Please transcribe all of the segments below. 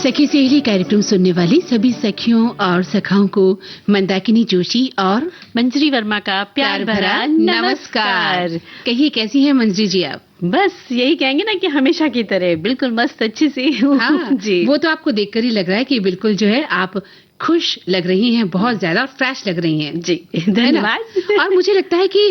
सखी सहेली कार्यक्रम सुनने वाली सभी सखियों और सखाओं को मंदाकिनी जोशी और मंजरी वर्मा का प्यार भरा नमस्कार। कहिए कैसी हैं मंजरी जी आप? बस यही कहेंगे ना कि हमेशा की तरह बिल्कुल मस्त अच्छी सी हूँ। हाँ, जी वो तो आपको देखकर ही लग रहा है कि बिल्कुल जो है आप खुश लग रही हैं, बहुत ज्यादा और फ्रेश लग रही हैं। जी धन्यवाद। और मुझे लगता है कि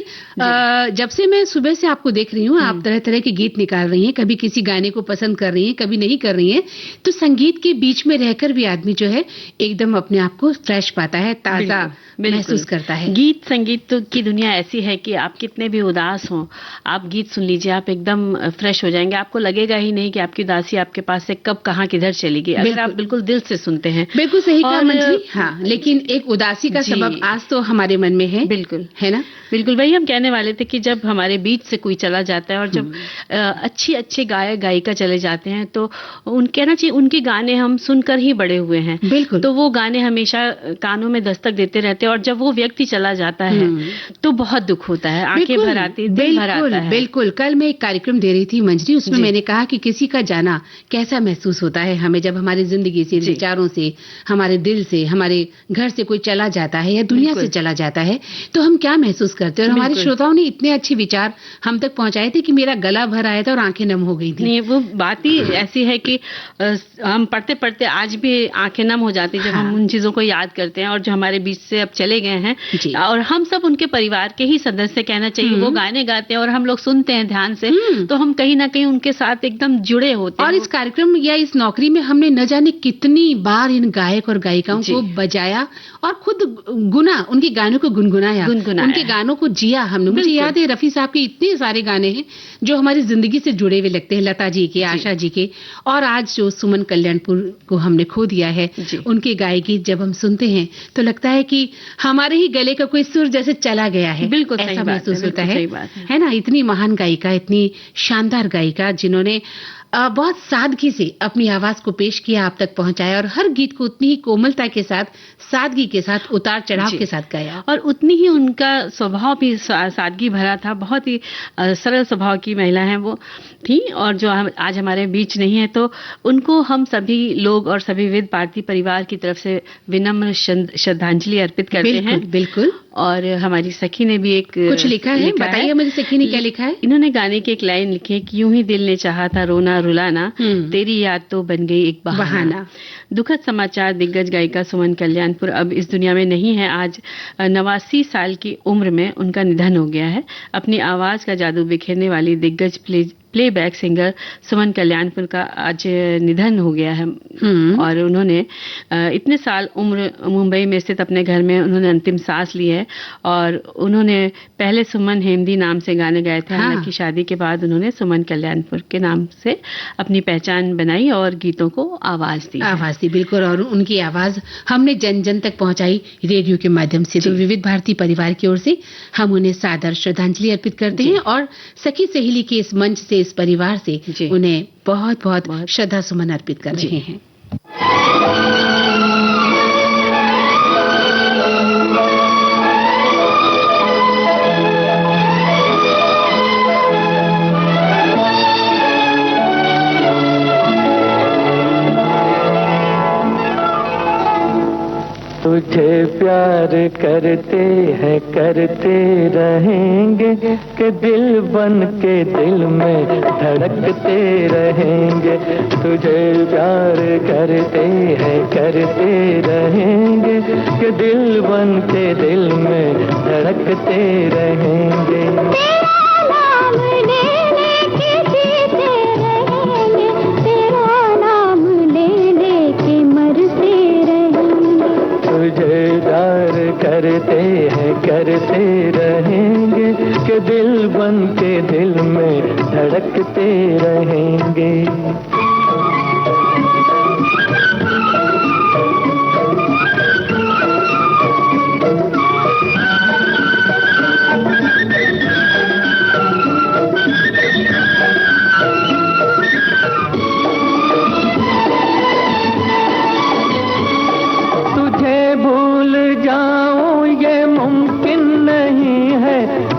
जब से मैं सुबह से आपको देख रही हूँ, आप तरह तरह के गीत निकाल रही हैं, कभी किसी गाने को पसंद कर रही हैं, कभी नहीं कर रही हैं, तो संगीत के बीच में रहकर भी आदमी जो है एकदम अपने आप को फ्रेश पाता है, ताजा महसूस करता है। गीत संगीत की दुनिया ऐसी है कि आप कितने भी उदास हों, आप गीत सुन लीजिए, आप एकदम फ्रेश हो जाएंगे। आपको लगेगा ही नहीं कि आपकी उदासी आपके पास से कब कहाँ किधर चली गई, अगर आप बिल्कुल दिल से सुनते हैं। बिल्कुल सही कहा मंजरी। हाँ, लेकिन एक उदासी का सबब आज तो हमारे मन में है। बिल्कुल है ना? बिल्कुल वही हम कहने वाले थे कि जब हमारे बीच से कोई चला जाता है और जब अच्छे गायक गायिका चले जाते हैं तो कहना चाहिए उनके गाने हम सुनकर ही बड़े हुए हैं। बिल्कुल। तो वो गाने हमेशा कानों में दस्तक देते रहते हैं और जब वो व्यक्ति चला जाता है तो बहुत दुख होता है, आंखें भर आती, दिल भर आता है। बिल्कुल। कल मैं एक कार्यक्रम दे रही थी मंजरी, उसमें मैंने कहा कि किसी का जाना कैसा महसूस होता है हमें, जब हमारी जिंदगी से, विचारों से, हमारे दिल से, हमारे घर से कोई चला जाता है या दुनिया से चला जाता है तो हम क्या महसूस करते हैं। और हमारे श्रोताओं ने इतने अच्छे विचार हम तक पहुंचाए थे कि मेरा गला भर आया था और आंखें नम हो गई थी। नहीं, वो बात ही ऐसी है कि हम पढ़ते पढ़ते आज भी आंखें नम हो जाती जब हम उन चीजों को याद करते हैं और जो हमारे बीच से अब चले गए हैं। और हम सब उनके परिवार के ही सदस्य कहना चाहिए। वो गाने गाते हैं और हम लोग सुनते हैं ध्यान से, तो हम कहीं ना कहीं उनके साथ एकदम जुड़े होते हैं। और इस कार्यक्रम या इस नौकरी में हमने न जाने कितनी बार इन गायक और गायिकाओं को बजाया और खुद उनके गानों को गुनगुनाया, उनके गानों को जिया हमने। मुझे याद है रफी साहब के इतने सारे गाने हैं जो हमारी जिंदगी से जुड़े हुए लगते हैं, लता जी के, आशा जी के, और आज जो सुमन कल्याणपुर को हमने खो दिया है, उनके गाए गीत जब हम सुनते हैं तो लगता है कि हमारे ही गले का कोई सुर जैसे चला गया है। बिल्कुल ऐसा महसूस होता है ना। इतनी महान गायिका, इतनी शानदार गायिका जिन्होंने बहुत सादगी से अपनी आवाज को पेश किया, आप तक पहुंचाया और हर गीत को उतनी ही कोमलता के साथ, सादगी के साथ, उतार चढ़ाव के साथ गाया। और उतनी ही उनका स्वभाव भी सादगी भरा था। बहुत ही सरल स्वभाव की महिला हैं वो थी और जो आज हमारे बीच नहीं है, तो उनको हम सभी लोग और सभी विविध भारती परिवार की तरफ से विनम्र श्रद्धांजलि अर्पित करते हैं। बिल्कुल। और हमारी सखी ने भी एक कुछ लिखा है, बताइए मेरी सखी ने क्या लिखा है। इन्होंने गाने की एक लाइन लिखी है कि यूं ही दिल ने चाहा था रोना रुलाना, तेरी याद तो बन गई एक बहाना। दुखद समाचार, दिग्गज गायिका सुमन कल्याणपुर अब इस दुनिया में नहीं है। आज 89 साल की उम्र में उनका निधन हो गया है। अपनी आवाज का जादू बिखेरने वाली दिग्गज प्लेबैक सिंगर सुमन कल्याणपुर का आज निधन हो गया है। और उन्होंने इतने साल उम्र मुंबई में स्थित अपने घर में उन्होंने अंतिम सांस ली है। और उन्होंने पहले सुमन हेमदी नाम से गाने गाए थे। हालांकि शादी के बाद उन्होंने सुमन कल्याणपुर के नाम से अपनी पहचान बनाई और गीतों को आवाज दी। बिल्कुल। और उनकी आवाज हमने जन जन तक पहुंचाई रेडियो के माध्यम से। तो विविध भारती परिवार की ओर से हम उन्हें सादर श्रद्धांजलि अर्पित करते हैं और सखी सहेली के इस मंच से, इस परिवार से उन्हें बहुत बहुत श्रद्धा सुमन अर्पित कर रहे हैं। तुझे प्यार करते हैं, करते रहेंगे कि दिल बन के दिल में धड़कते रहेंगे। तुझे प्यार करते हैं, करते रहेंगे कि दिल बन के दिल में धड़कते रहेंगे। तुझे प्यार करते हैं, करते रहेंगे कि दिल बन के दिल में धड़कते रहेंगे।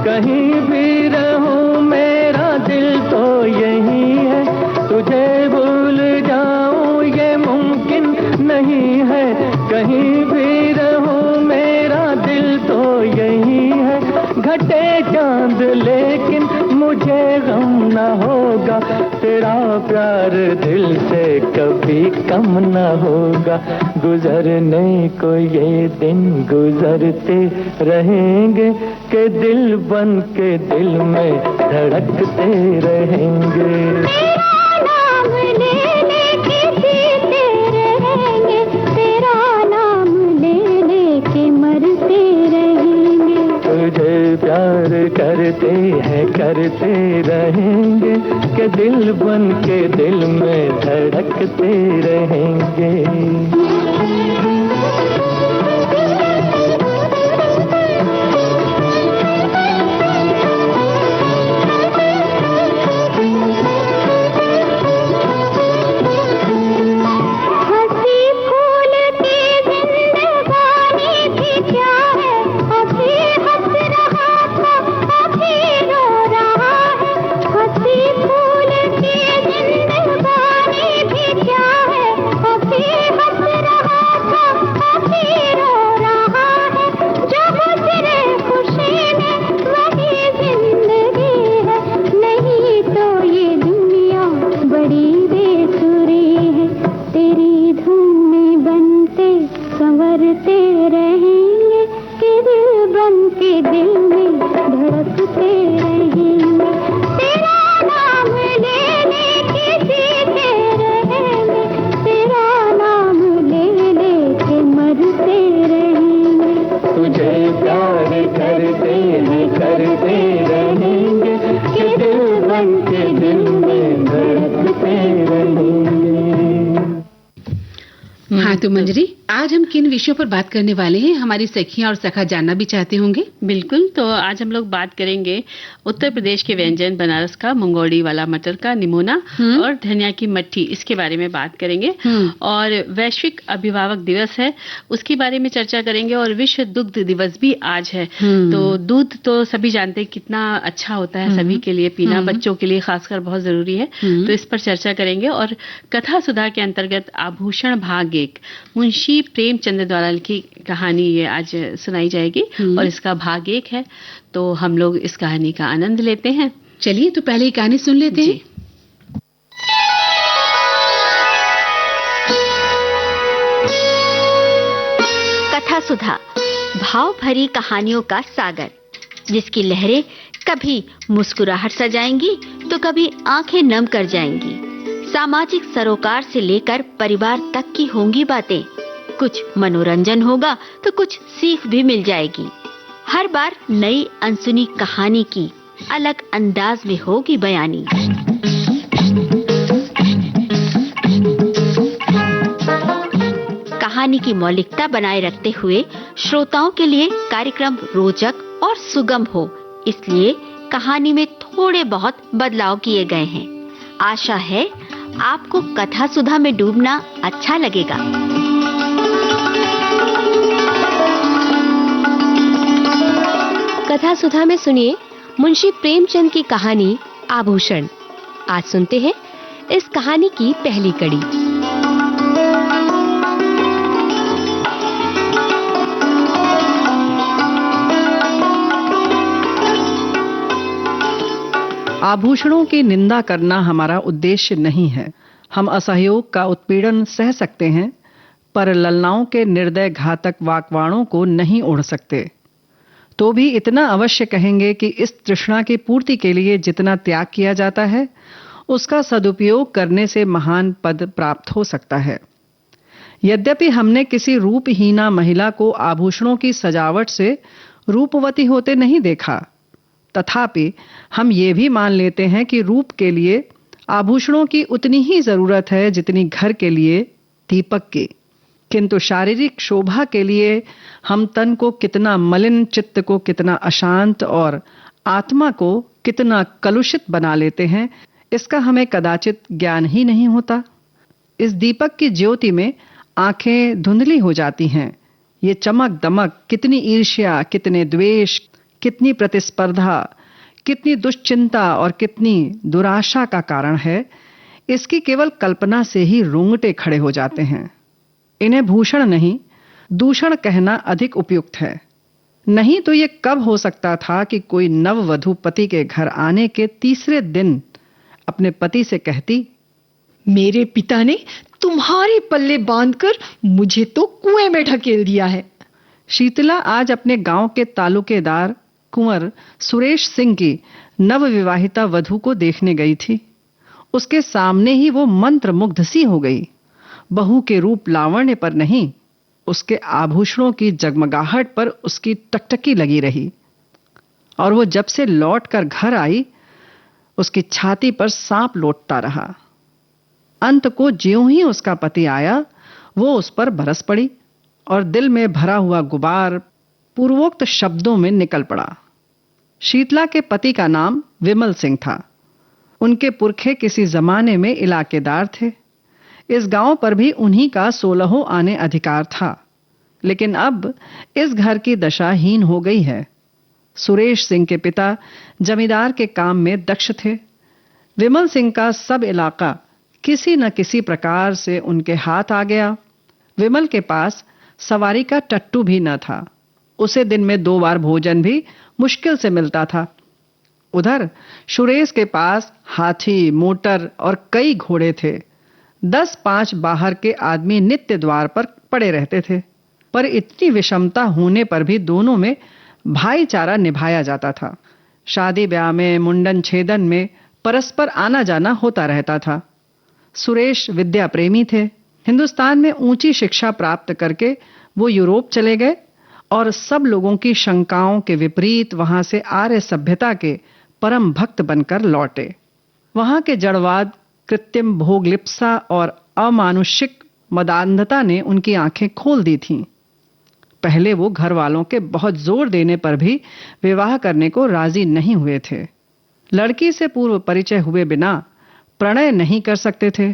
कहीं भी रहूं मेरा दिल तो यही है। तुझे न होगा, तेरा प्यार दिल से कभी कम न होगा। गुजरने को ये दिन गुजरते रहेंगे कि दिल बन के दिल में धड़कते रहेंगे। तुझे प्यार करते रहेंगे कि दिल बन के दिल में धड़कते रहेंगे। तो मंजरी, आज हम किन विषयों पर बात करने वाले हैं? हमारी सखियां और सखा जानना भी चाहते होंगे। बिल्कुल, तो आज हम लोग बात करेंगे उत्तर प्रदेश के व्यंजन, बनारस का मुंगौड़ी वाला मटर का निमोना और धनिया की मट्ठी, इसके बारे में बात करेंगे। और वैश्विक अभिभावक दिवस है, उसके बारे में चर्चा करेंगे। और विश्व दुग्ध दिवस भी आज है। तो दूध तो सभी जानते हैं कितना अच्छा होता है, सभी के लिए पीना, बच्चों के लिए खासकर बहुत जरूरी है। तो इस पर चर्चा करेंगे। और कथा सुधा के अंतर्गत आभूषण भाग 1, मुंशी प्रेमचंद द्वारा लिखी कहानी ये आज सुनाई जाएगी। और इसका भाग 1 है, तो हम लोग इस कहानी का आनंद लेते हैं। चलिए, तो पहले ही कहानी सुन लेते हैं। कथा सुधा, भाव भरी कहानियों का सागर, जिसकी लहरें कभी मुस्कुराहट सजाएंगी तो कभी आंखें नम कर जाएंगी। सामाजिक सरोकार से लेकर परिवार तक की होंगी बातें। कुछ मनोरंजन होगा तो कुछ सीख भी मिल जाएगी। हर बार नई अनसुनी कहानी की अलग अंदाज में होगी बयानी। कहानी की मौलिकता बनाए रखते हुए श्रोताओं के लिए कार्यक्रम रोचक और सुगम हो, इसलिए कहानी में थोड़े बहुत बदलाव किए गए हैं। आशा है आपको कथा सुधा में डूबना अच्छा लगेगा। कथा सुधा में सुनिए मुंशी प्रेमचंद की कहानी आभूषण। आज सुनते हैं इस कहानी की पहली कड़ी। आभूषणों की निंदा करना हमारा उद्देश्य नहीं है। हम असहयोग का उत्पीड़न सह सकते हैं, पर ललनाओं के निर्दय घातक वाकवाणों को नहीं ओढ़ सकते। तो भी इतना अवश्य कहेंगे कि इस तृष्णा की पूर्ति के लिए जितना त्याग किया जाता है, उसका सदुपयोग करने से महान पद प्राप्त हो सकता है। यद्यपि हमने किसी रूपहीना महिला को आभूषणों की सजावट से रूपवती होते नहीं देखा, तथापि हम ये भी मान लेते हैं कि रूप के लिए आभूषणों की उतनी ही जरूरत है जितनी घर के लिए दीपक की। किंतु शारीरिक शोभा के लिए हम तन को कितना मलिन, चित्त को कितना अशांत और आत्मा को कितना कलुषित बना लेते हैं, इसका हमें कदाचित ज्ञान ही नहीं होता। इस दीपक की ज्योति में आंखें धुंधली हो जाती हैं। ये चमक दमक कितनी ईर्ष्या, कितने द्वेष, कितनी प्रतिस्पर्धा, कितनी दुश्चिंता और कितनी दुराशा का कारण है, इसकी केवल कल्पना से ही रोंगटे खड़े हो जाते हैं। इन्हें भूषण नहीं, दूषण कहना अधिक उपयुक्त है। नहीं तो ये कब हो सकता था कि कोई नववधू पति के घर आने के तीसरे दिन अपने पति से कहती, मेरे पिता ने तुम्हारे पल्ले बांधकर मुझे तो कुएं में ढकेल दिया है। शीतला आज अपने गांव के तालुकेदार कुंवर सुरेश सिंह की नवविवाहिता वधू को देखने गई थी। उसके सामने ही वो मंत्रमुग्ध सी हो गई। बहू के रूप लावण्य पर नहीं, उसके आभूषणों की जगमगाहट पर उसकी टकटकी लगी रही। और वो जब से लौट कर घर आई, उसकी छाती पर सांप लौटता रहा। अंत को ज्यों ही उसका पति आया, वो उस पर बरस पड़ी और दिल में भरा हुआ गुबार पूर्वोक्त शब्दों में निकल पड़ा। शीतला के पति का नाम विमल सिंह था। उनके पुरखे किसी जमाने में इलाकेदार थे। इस गांव पर भी उन्हीं का 16 आने अधिकार था। लेकिन अब इस घर की दशा हीन हो गई है। सुरेश सिंह के पिता जमींदार के काम में दक्ष थे। विमल सिंह का सब इलाका किसी न किसी प्रकार से उनके हाथ आ गया। विमल के पास सवारी का टट्टू भी न था। उसे दिन में 2 बार भोजन भी मुश्किल से मिलता था। उधर सुरेश के पास हाथी, मोटर और कई घोड़े थे। 10-5 बाहर के आदमी नित्य द्वार पर पड़े रहते थे। पर इतनी विषमता होने पर भी दोनों में भाईचारा निभाया जाता था। शादी ब्याह में, मुंडन छेदन में परस्पर आना जाना होता रहता था। सुरेश विद्या प्रेमी थे। हिंदुस्तान में ऊंची शिक्षा प्राप्त करके वो यूरोप चले गए और सब लोगों की शंकाओं के विपरीत वहां से आर्य सभ्यता के परम भक्त बनकर लौटे। वहां के जड़वाद, कृत्रिम भोगलिप्सा और अमानुषिक मदान्धता ने उनकी आंखें खोल दी थीं। पहले वो घर वालों के बहुत जोर देने पर भी विवाह करने को राजी नहीं हुए थे। लड़की से पूर्व परिचय हुए बिना प्रणय नहीं कर सकते थे।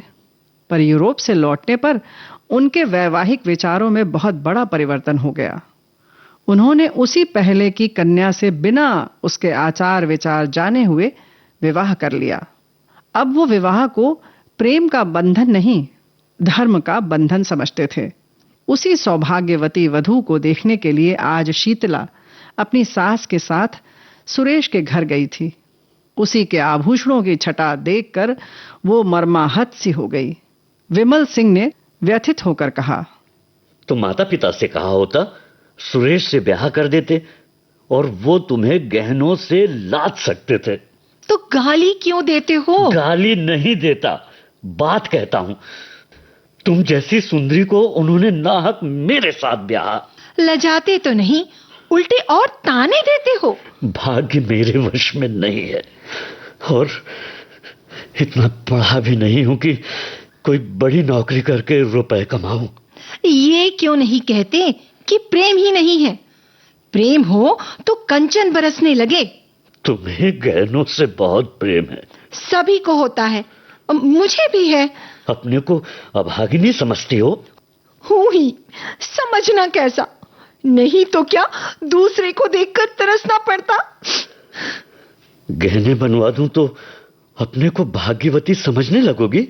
पर यूरोप से लौटने पर उनके वैवाहिक विचारों में बहुत बड़ा परिवर्तन हो गया। उन्होंने उसी पहले की कन्या से बिना उसके आचार विचार जाने हुए विवाह कर लिया। अब वो विवाह को प्रेम का बंधन नहीं, धर्म का बंधन समझते थे। उसी सौभाग्यवती वधू को देखने के लिए आज शीतला अपनी सास के साथ सुरेश के घर गई थी। उसी के आभूषणों की छटा देखकर वो मर्माहत सी हो गई। विमल सिंह ने व्यथित होकर कहा, तो माता पिता से कहा होता सुरेश से ब्याह कर देते और वो तुम्हें गहनों से लाद सकते थे। तो गाली क्यों देते हो? गाली नहीं देता, बात कहता हूं। तुम जैसी सुंदरी को उन्होंने नाहक मेरे साथ ब्याह। लजाते तो नहीं, उल्टे और ताने देते हो। भाग्य मेरे वश में नहीं है और इतना पढ़ा भी नहीं हूं कि कोई बड़ी नौकरी करके रुपए कमाऊं। ये क्यों नहीं कहते कि प्रेम ही नहीं है? प्रेम हो तो कंचन बरसने लगे। तुम्हें गहनों से बहुत प्रेम है। सभी को होता है, मुझे भी है। अपने को अभागिनी समझती हो? हूं ही, समझना कैसा? नहीं तो क्या दूसरे को देखकर तरसना पड़ता। गहने बनवा दूं तो अपने को भाग्यवती समझने लगोगी?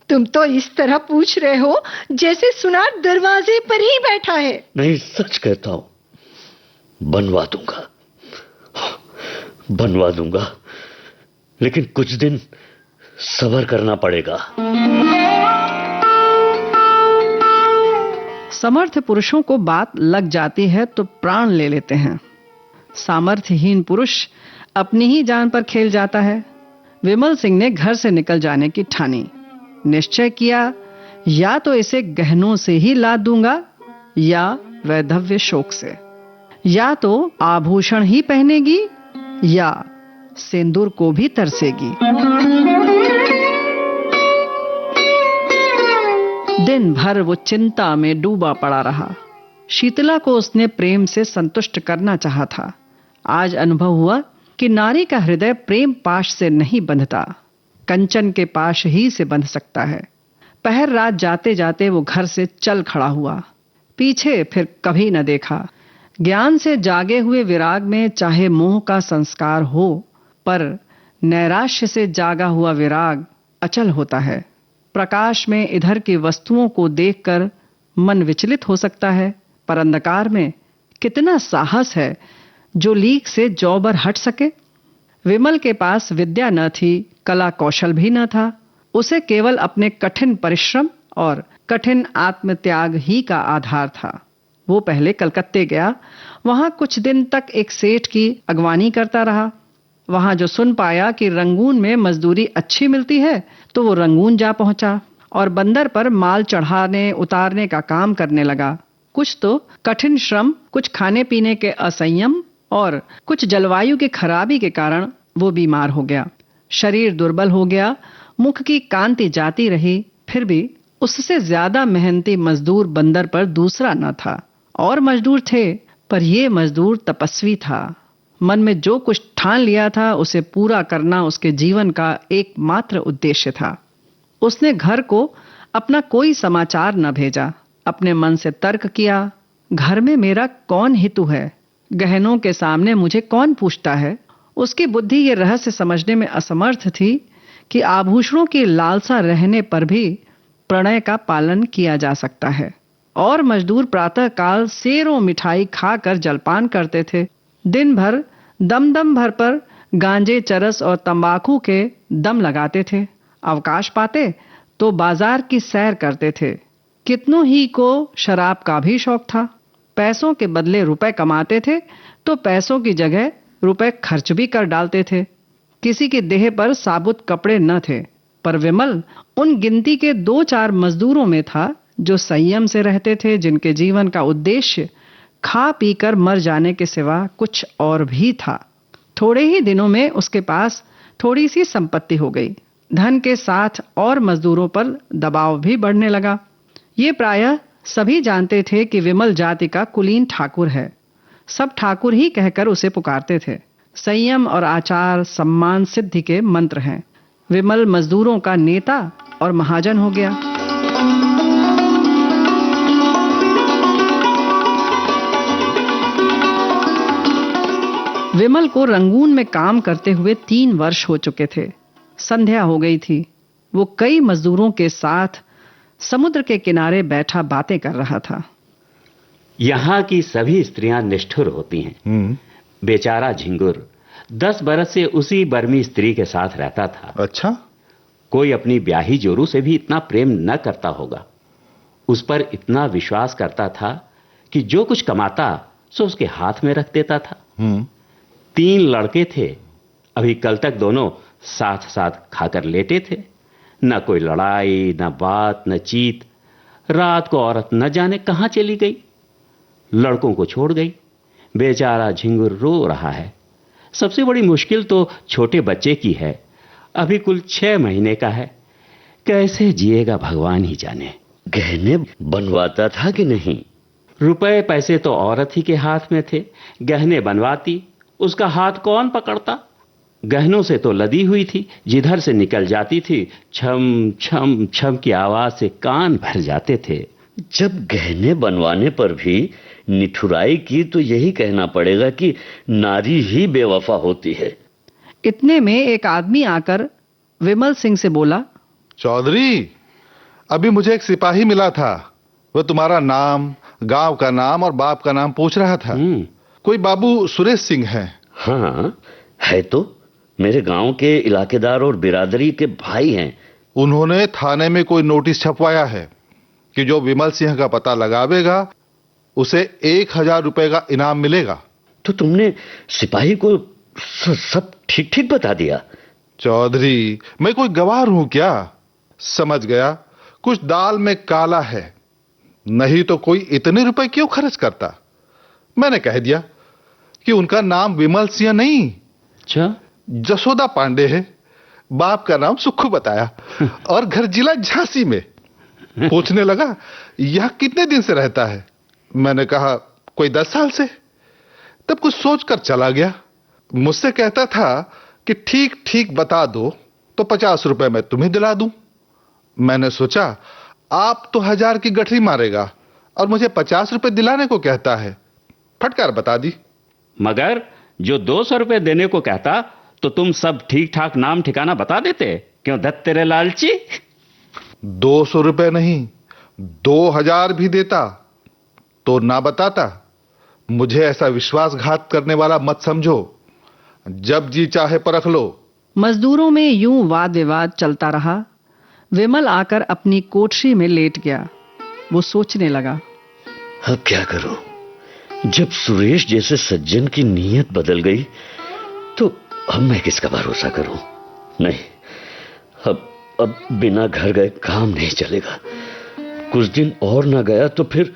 तुम तो इस तरह पूछ रहे हो जैसे सुनार दरवाजे पर ही बैठा है। नहीं, सच कहता हूं, बनवा दूंगा, लेकिन कुछ दिन सब्र करना पड़ेगा। समर्थ पुरुषों को बात लग जाती है तो प्राण ले लेते हैं। सामर्थ्यहीन पुरुष अपनी ही जान पर खेल जाता है। विमल सिंह ने घर से निकल जाने की ठानी। निश्चय किया, या तो इसे गहनों से ही लाद दूंगा या वैधव्य शोक से। या तो आभूषण ही पहनेगी या सिंदूर को भी तरसेगी। दिन भर वो चिंता में डूबा पड़ा रहा। शीतला को उसने प्रेम से संतुष्ट करना चाहा था। आज अनुभव हुआ कि नारी का हृदय प्रेम पाश से नहीं बंधता, कंचन के पाश ही से बंध सकता है। पहर रात जाते जाते वो घर से चल खड़ा हुआ। पीछे फिर कभी न देखा। ज्ञान से जागे हुए विराग में चाहे मोह का संस्कार हो, पर नैराश्य से जागा हुआ विराग अचल होता है। प्रकाश में इधर की वस्तुओं को देखकर मन विचलित हो सकता है, पर अंधकार में कितना साहस है जो लीक से जौबर हट सके। विमल के पास विद्या न थी, कला कौशल भी न था। उसे केवल अपने कठिन परिश्रम और कठिन आत्मत्याग ही का आधार था। वो पहले कलकत्ते गया, वहां कुछ दिन तक एक सेठ की अगवानी करता रहा। वहां जो सुन पाया कि रंगून में मजदूरी अच्छी मिलती है, तो वो रंगून जा पहुंचा और बंदर पर माल चढ़ाने उतारने का काम करने लगा। कुछ तो कठिन श्रम, कुछ खाने पीने के असंयम और कुछ जलवायु की खराबी के कारण वो बीमार हो गया। शरीर दुर्बल हो गया, मुख की कांति जाती रही, फिर भी उससे ज्यादा मेहनती मजदूर बंदर पर दूसरा न था। और मजदूर थे, पर ये मजदूर तपस्वी था। मन में जो कुछ ठान लिया था उसे पूरा करना उसके जीवन का एकमात्र उद्देश्य था। उसने घर को अपना कोई समाचार न भेजा, अपने मन से तर्क किया, घर में मेरा कौन हितु है, गहनों के सामने मुझे कौन पूछता है। उसकी बुद्धि ये रहस्य समझने में असमर्थ थी कि आभूषणों की लालसा रहने पर भी प्रणय का पालन किया जा सकता है। और मजदूर प्रातःकाल सेरों मिठाई खाकर जलपान करते थे। दिन भर दम भर पर गांजे, चरस और तंबाकू के दम लगाते थे। अवकाश पाते तो बाजार की सैर करते थे। कितनों ही को शराब का भी शौक था। पैसों के बदले रुपए कमाते थे तो पैसों की जगह रुपए खर्च भी कर डालते थे। किसी के देह पर साबुत कपड़े न थे, पर विमल उन गिनती के 2-4 मजदूरों में था जो संयम से रहते थे, जिनके जीवन का उद्देश्य खा पीकर मर जाने के सिवा कुछ और भी था। थोड़े ही दिनों में उसके पास थोड़ी सी संपत्ति हो गई। धन के साथ और मजदूरों पर दबाव भी बढ़ने लगा। ये प्रायः सभी जानते थे कि विमल जाति का कुलीन ठाकुर है। सब ठाकुर ही कहकर उसे पुकारते थे। संयम और आचार सम्मान सिद्धि के मंत्र हैं। विमल मजदूरों का नेता और महाजन हो गया। विमल को रंगून में काम करते हुए 3 वर्ष हो चुके थे। संध्या हो गई थी। वो कई मजदूरों के साथ समुद्र के किनारे बैठा बातें कर रहा था। यहाँ की सभी स्त्रियां निष्ठुर होती हैं। बेचारा झिंगुर 10 बरस से उसी बर्मी स्त्री के साथ रहता था। अच्छा? कोई अपनी ब्याही जोरू से भी इतना प्रेम न करता होगा। उस पर इतना विश्वास करता था कि जो कुछ कमाता सो उसके हाथ में रख देता था। 3 लड़के थे। अभी कल तक दोनों साथ साथ खाकर लेटे थे। न कोई लड़ाई, न बात, न चीत। रात को औरत न जाने कहां चली गई, लड़कों को छोड़ गई। बेचारा झिंगुर रो रहा है। सबसे बड़ी मुश्किल तो छोटे बच्चे की है। अभी कुल 6 महीने का है। कैसे जिएगा भगवान ही जाने। गहने बनवाता था कि नहीं? रुपए पैसे तो औरत ही के हाथ में थे। गहने बनवाती, उसका हाथ कौन पकड़ता। गहनों से तो लदी हुई थी, जिधर से निकल जाती थी छम छम छम की आवाज से कान भर जाते थे। जब गहने बनवाने पर भी निठुराई की तो यही कहना पड़ेगा कि नारी ही बेवफा होती है। इतने में एक आदमी आकर विमल सिंह से बोला, चौधरी, अभी मुझे एक सिपाही मिला था। वो तुम्हारा नाम, गांव का नाम और बाप का नाम पूछ रहा था। कोई बाबू सुरेश सिंह है। हाँ है तो, मेरे गांव के इलाकेदार और बिरादरी के भाई हैं। उन्होंने थाने में कोई नोटिस छपवाया है कि जो विमल सिंह का पता लगावेगा उसे 1000 रुपए का इनाम मिलेगा। तो तुमने सिपाही को सब ठीक ठीक बता दिया? चौधरी, मैं कोई गवार हूं क्या? समझ गया, कुछ दाल में काला है, नहीं तो कोई इतने रुपए क्यों खर्च करता। मैंने कह दिया कि उनका नाम विमल सिंह नहीं, अच्छा, जसोदा पांडे है। बाप का नाम सुक्खू बताया और घर जिला झांसी में। पूछने लगा, यह कितने दिन से रहता है? मैंने कहा कोई 10 साल से। तब कुछ सोचकर चला गया। मुझसे कहता था कि ठीक ठीक बता दो तो 50 रुपए मैं तुम्हें दिला दूं। मैंने सोचा आप तो 1000 की गठरी मारेगा और मुझे 50 रुपए दिलाने को कहता है। फटकार बता दी। मगर जो 200 रुपए देने को कहता तो तुम सब ठीक ठाक नाम ठिकाना बता देते। क्यों दत्त तेरे लालची। 200 रुपए नहीं, 2000 भी देता तो ना बताता। मुझे ऐसा विश्वासघात करने वाला मत समझो। जब जी चाहे परख लो। मजदूरों में यूं वाद विवाद चलता रहा। विमल आकर अपनी कोठरी में लेट गया। वो सोचने लगा, अब क्या करूं? जब सुरेश जैसे सज्जन की नीयत बदल गई तो अब मैं किसका भरोसा करूं? नहीं, अब बिना घर गए काम नहीं चलेगा। कुछ दिन और ना गया तो फिर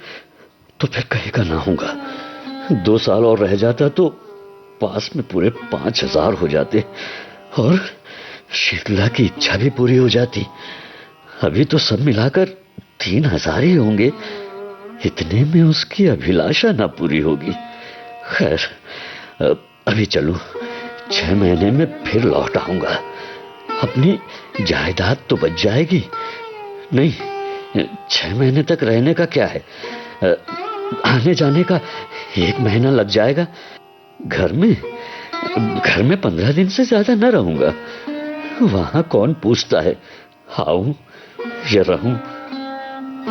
कहीं का ना होगा। 2 साल और रह जाता तो पास में पूरे 5,000 हो जाते और शीतला की इच्छा भी पूरी हो जाती। अभी तो सब मिलाकर 3,000 ही होंगे। इतने में उसकी अभिलाषा ना पूरी होगी। खैर, अभी चलूं, 6 महीने में फिर लौट आऊंगा। अपनी जायदाद तो बच जाएगी। नहीं, 6 महीने तक रहने का क्या है, आने जाने का 1 महीना लग जाएगा। घर में 15 दिन से ज्यादा न रहूंगा। वहां कौन पूछता है आऊं या रहूं,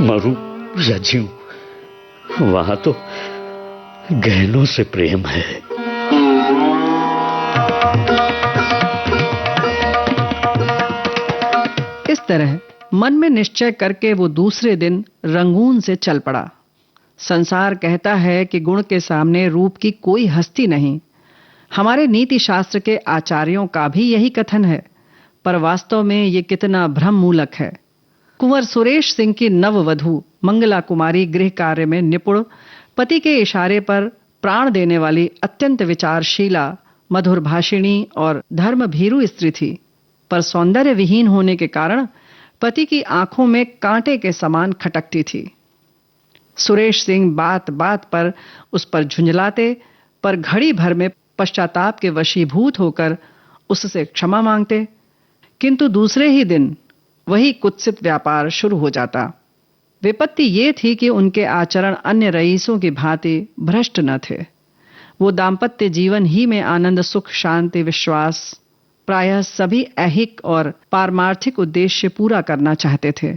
मरूं या जीऊं? वहां तो गहनों से प्रेम है। इस तरह मन में निश्चय करके वो दूसरे दिन रंगून से चल पड़ा। संसार कहता है कि गुण के सामने रूप की कोई हस्ती नहीं। हमारे नीति शास्त्र के आचार्यों का भी यही कथन है, पर वास्तव में ये कितना भ्रम मूलक है। कुंवर सुरेश सिंह की नववधू मंगला कुमारी गृह कार्य में निपुण, पति के इशारे पर प्राण देने वाली, अत्यंत विचारशीला, मधुर भाषिणी और धर्म भीरू स्त्री थी। पर सौंदर्य विहीन होने के कारण पति की आंखों में कांटे के समान खटकती थी। सुरेश सिंह बात बात पर उस पर झुंझलाते, पर घड़ी भर में पश्चाताप के वशीभूत होकर उससे क्षमा मांगते। किंतु दूसरे ही दिन वही कुत्सित व्यापार शुरू हो जाता। विपत्ति ये थी कि उनके आचरण अन्य रईसों की भांति भ्रष्ट न थे। वो दाम्पत्य जीवन ही में आनंद, सुख, शांति, विश्वास, प्रायः सभी ऐहिक और पारमार्थिक उद्देश्य पूरा करना चाहते थे,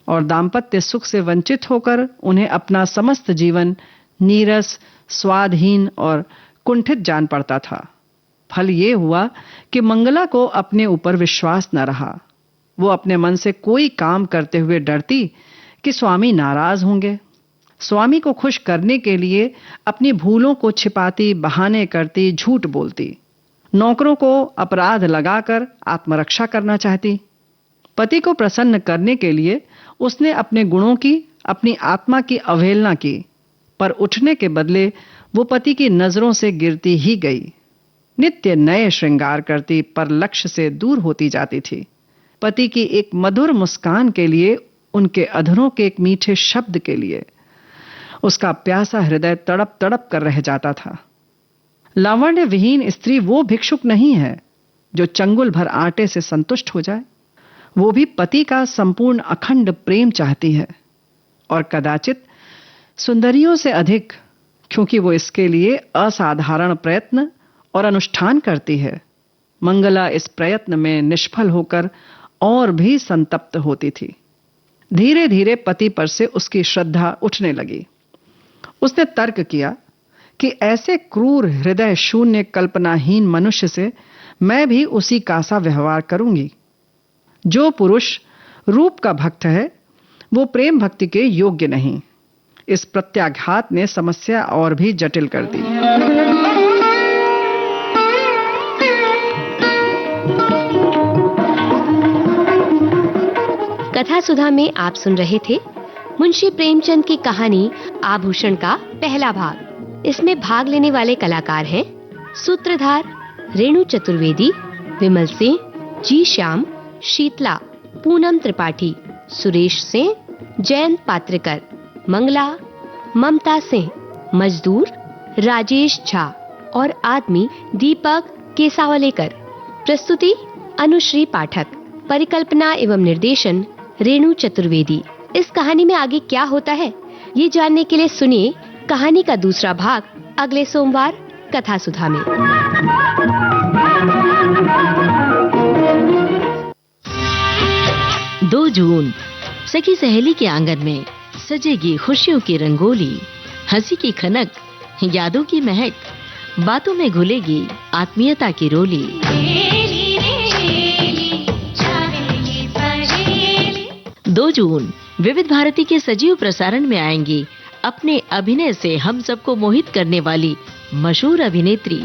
और दाम्पत्य सुख से वंचित होकर उन्हें अपना समस्त जीवन नीरस, स्वादहीन और कुंठित जान पड़ता था। फल ये हुआ कि मंगला को अपने ऊपर विश्वास न रहा। वो अपने मन से कोई काम करते हुए डरती कि स्वामी नाराज होंगे। स्वामी को खुश करने के लिए अपनी भूलों को छिपाती, बहाने करती, झूठ बोलती। नौकरों को अपराध लगाकर आत्मरक्षा करना चाहती। पति को प्रसन्न करने के लिए उसने अपने गुणों की, अपनी आत्मा की अवहेलना की, पर उठने के बदले वो पति की नजरों से गिरती ही गई। नित्य नए श्रृंगार करती, पर लक्ष्य से दूर होती जाती थी। पति की एक मधुर मुस्कान के लिए, उनके अधरों के एक मीठे शब्द के लिए उसका प्यासा हृदय तड़प तड़प कर रह जाता था। लावण्य विहीन स्त्री वो भिक्षुक नहीं है जो चंगुल भर आटे से संतुष्ट हो जाए। वो भी पति का संपूर्ण अखंड प्रेम चाहती है, और कदाचित सुंदरियों से अधिक, क्योंकि वो इसके लिए असाधारण प्रयत्न और अनुष्ठान करती है। मंगला इस प्रयत्न में निष्फल होकर और भी संतप्त होती थी। धीरे धीरे पति पर से उसकी श्रद्धा उठने लगी। उसने तर्क किया कि ऐसे क्रूर, हृदय शून्य, कल्पनाहीन मनुष्य से मैं भी उसी का सा व्यवहार करूंगी। जो पुरुष रूप का भक्त है वो प्रेम भक्ति के योग्य नहीं। इस प्रत्याघात ने समस्या और भी जटिल कर दी। कथा सुधा में आप सुन रहे थे मुंशी प्रेमचंद की कहानी आभूषण का पहला भाग। इसमें भाग लेने वाले कलाकार हैं सूत्रधार रेणु चतुर्वेदी, विमल सिंह, जी श्याम, शीतला, पूनम त्रिपाठी, सुरेश सिंह, जयंत पात्रिकर, मंगला, ममता सिंह, मजदूर राजेश झा और आदमी दीपक केसावलेकर। प्रस्तुति अनुश्री पाठक। परिकल्पना एवं निर्देशन रेणु चतुर्वेदी। इस कहानी में आगे क्या होता है ये जानने के लिए सुनिए कहानी का दूसरा भाग अगले सोमवार कथा सुधा में। 2 जून सखी सहेली के आंगन में सजेगी खुशियों की रंगोली, हंसी की खनक, यादों की महक, बातों में घुलेगी आत्मीयता की रोली। 2 जून विविध भारती के सजीव प्रसारण में आएंगी अपने अभिनय से हम सबको मोहित करने वाली मशहूर अभिनेत्री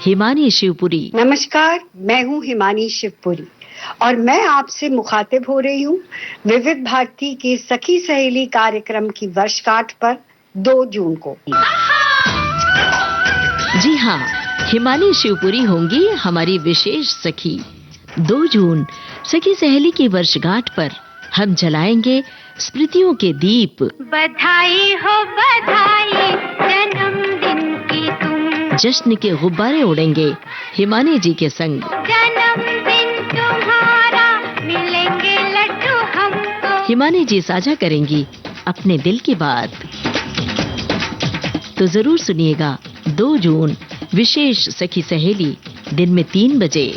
हिमानी शिवपुरी। नमस्कार, मैं हूँ हिमानी शिवपुरी और मैं आपसे मुखातिब हो रही हूँ विविध भारती के सखी सहेली कार्यक्रम की वर्षगांठ पर 2 जून को। जी हाँ, हिमानी शिवपुरी होंगी हमारी विशेष सखी। 2 जून सखी सहेली की वर्षगांठ पर हम जलाएंगे स्मृतियों के दीप। बधाई हो बधाई जन्मदिन की तुम। जश्न के गुब्बारे उड़ेंगे हिमानी जी के संग। जन्मदिन तुम्हारा मिलेंगे लड्डू हमको। हिमानी जी साझा करेंगी अपने दिल की बात। तो जरूर सुनिएगा 2 जून विशेष सखी सहेली दिन में 3 बजे।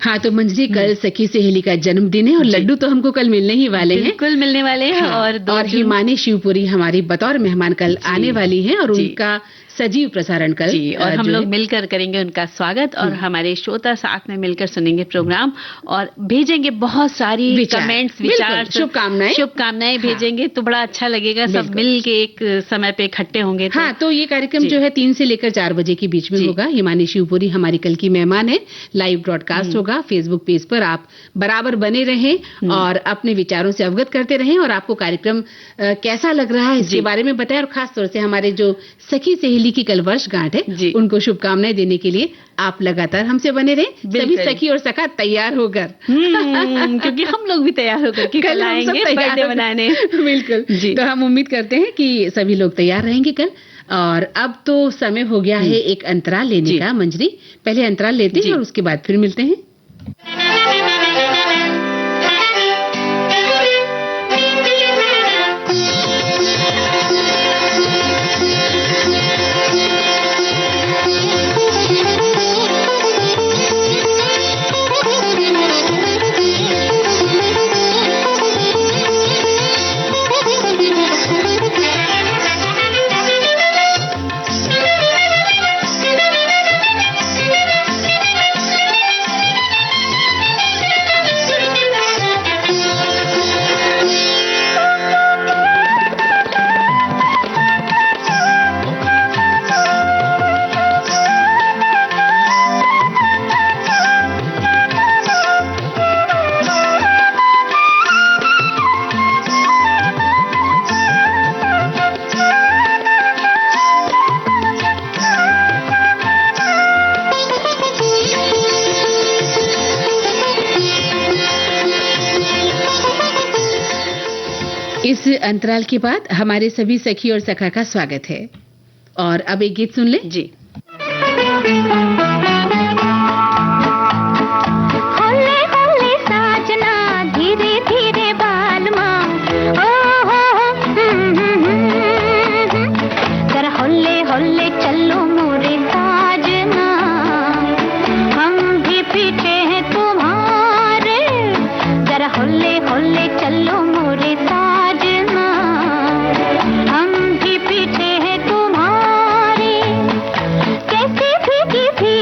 हाँ, तो मंजरी कल सखी सहेली का जन्मदिन है और लड्डू तो हमको कल मिलने ही वाले हैं। बिल्कुल मिलने वाले हैं। हाँ, और हिमानी शिवपुरी हमारी बतौर मेहमान कल आने वाली हैं और उनका सजीव प्रसारण कल जी, और हम लोग मिलकर करेंगे उनका स्वागत और हमारे श्रोता साथ में मिलकर सुनेंगे प्रोग्राम और भेजेंगे बहुत सारी कमेंट्स, विचार, शुभकामनाएं भेजेंगे तो बड़ा अच्छा लगेगा। सब मिल के एक समय पे इकट्ठे होंगे। हाँ, तो ये कार्यक्रम जो है 3 से लेकर 4 बजे के बीच में होगा। हिमानी शिवपुरी हमारी कल की मेहमान है। लाइव ब्रॉडकास्ट होगा फेसबुक पेज पर। आप बराबर बने रहें और अपने विचारों से अवगत करते रहें और आपको कार्यक्रम कैसा लग रहा है इसके बारे में बताएं। और खास तौर से हमारे जो सखी सहेली की कल वर्षगांठ है उनको शुभकामनाएं देने के लिए आप लगातार हमसे बने रहें। सभी सखी और सखा तैयार होकर क्योंकि हम लोग भी तैयार होकर कल आएंगे बर्थडे मनाने। बिल्कुल जी, तो हम उम्मीद करते हैं कि सभी लोग तैयार रहेंगे कल। और अब तो समय हो गया है एक अंतराल लेने का। मंजरी, पहले अंतराल लेते हैं और उसके बाद फिर मिलते हैं। इस अंतराल के बाद हमारे सभी सखी और सखा का स्वागत है और अब एक गीत सुन ले जी। होले होले साजना धीरे धीरे बालमा ओ जरा होले होले चलो मोरे साजना हम भी पीछे हैं तुम्हारे। जरा होले होले चलो मोरे साजना हम भी पीछे हैं तुम्हारे। कैसी भीगी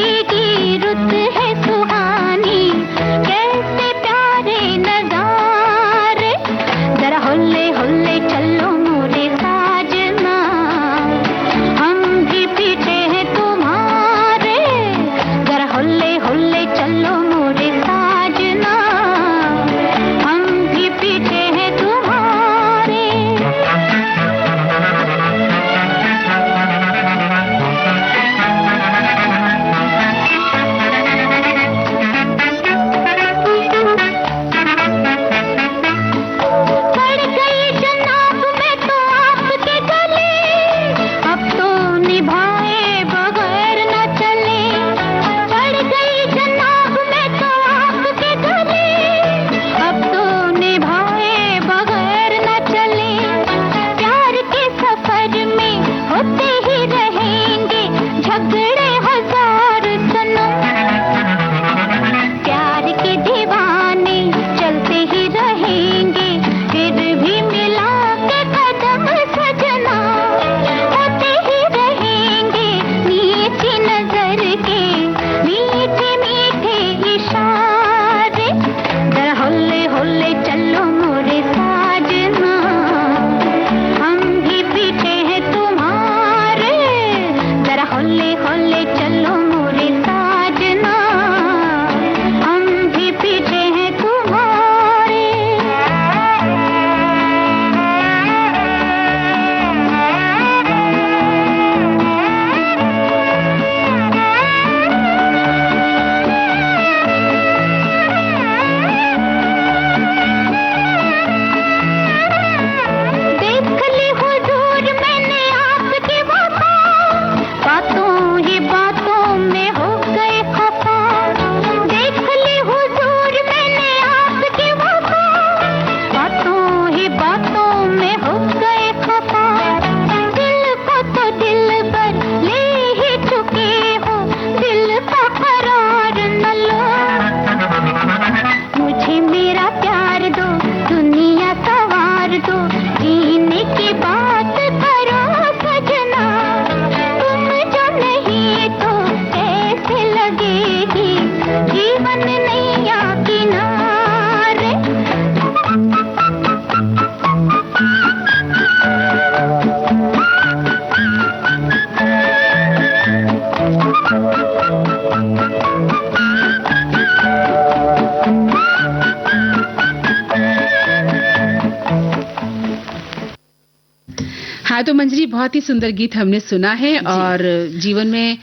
हाँ, तो मंजरी बहुत ही सुंदर गीत हमने सुना है और जीवन में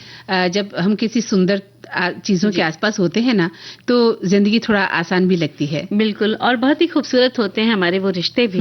जब हम किसी सुंदर चीजों के आसपास होते हैं ना, तो जिंदगी थोड़ा आसान भी लगती है। बिल्कुल, और बहुत ही खूबसूरत होते हैं हमारे वो रिश्ते भी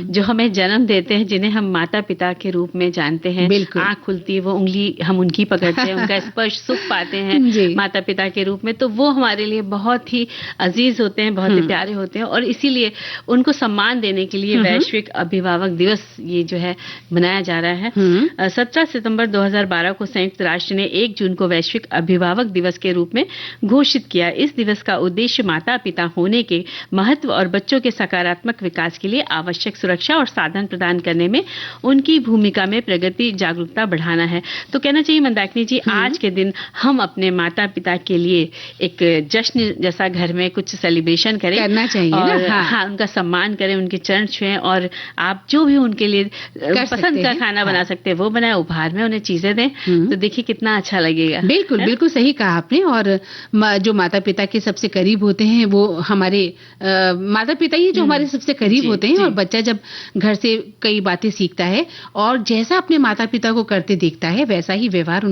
जो हमें जन्म देते हैं, जिन्हें हम माता पिता के रूप में जानते हैं। आँख खुलती है, वो उंगली हम उनकी पकड़ते हैं, उनका स्पर्श सुख पाते हैं माता पिता के रूप में, तो वो हमारे लिए बहुत ही अजीज होते हैं, बहुत ही प्यारे होते हैं। और इसीलिए उनको सम्मान देने के लिए वैश्विक अभिभावक दिवस ये जो है मनाया जा रहा है। 17 सितंबर 2012 को संयुक्त राष्ट्र ने 1 जून को वैश्विक अभिभावक दिवस के रूप में घोषित किया। इस दिवस का उद्देश्य माता पिता होने के महत्व और बच्चों के सकारात्मक विकास के लिए आवश्यक सुरक्षा और साधन प्रदान करने में उनकी भूमिका में प्रगति जागरूकता बढ़ाना है। तो कहना चाहिए मंदाकिनी जी, आज के दिन हम अपने माता पिता के लिए एक जश्न जैसा घर में कुछ सेलिब्रेशन करें, करना चाहिए और हाँ, उनका सम्मान करें, उनके चरण छुएं और आप जो भी उनके लिए पसंद का खाना बना सकते हैं वो बनाए, उपहार में उन्हें चीजें दें, तो देखिए कितना अच्छा लगेगा। बिल्कुल बिल्कुल सही कहा आपने। और जो माता पिता के सबसे करीब होते हैं वो हमारे माता पिता ही जो हमारे सबसे करीब होते हैं। और बच्चा जब घर से कई बातें सीखता है और जैसा अपने माता पिता को करते देखता है वैसा ही व्यवहार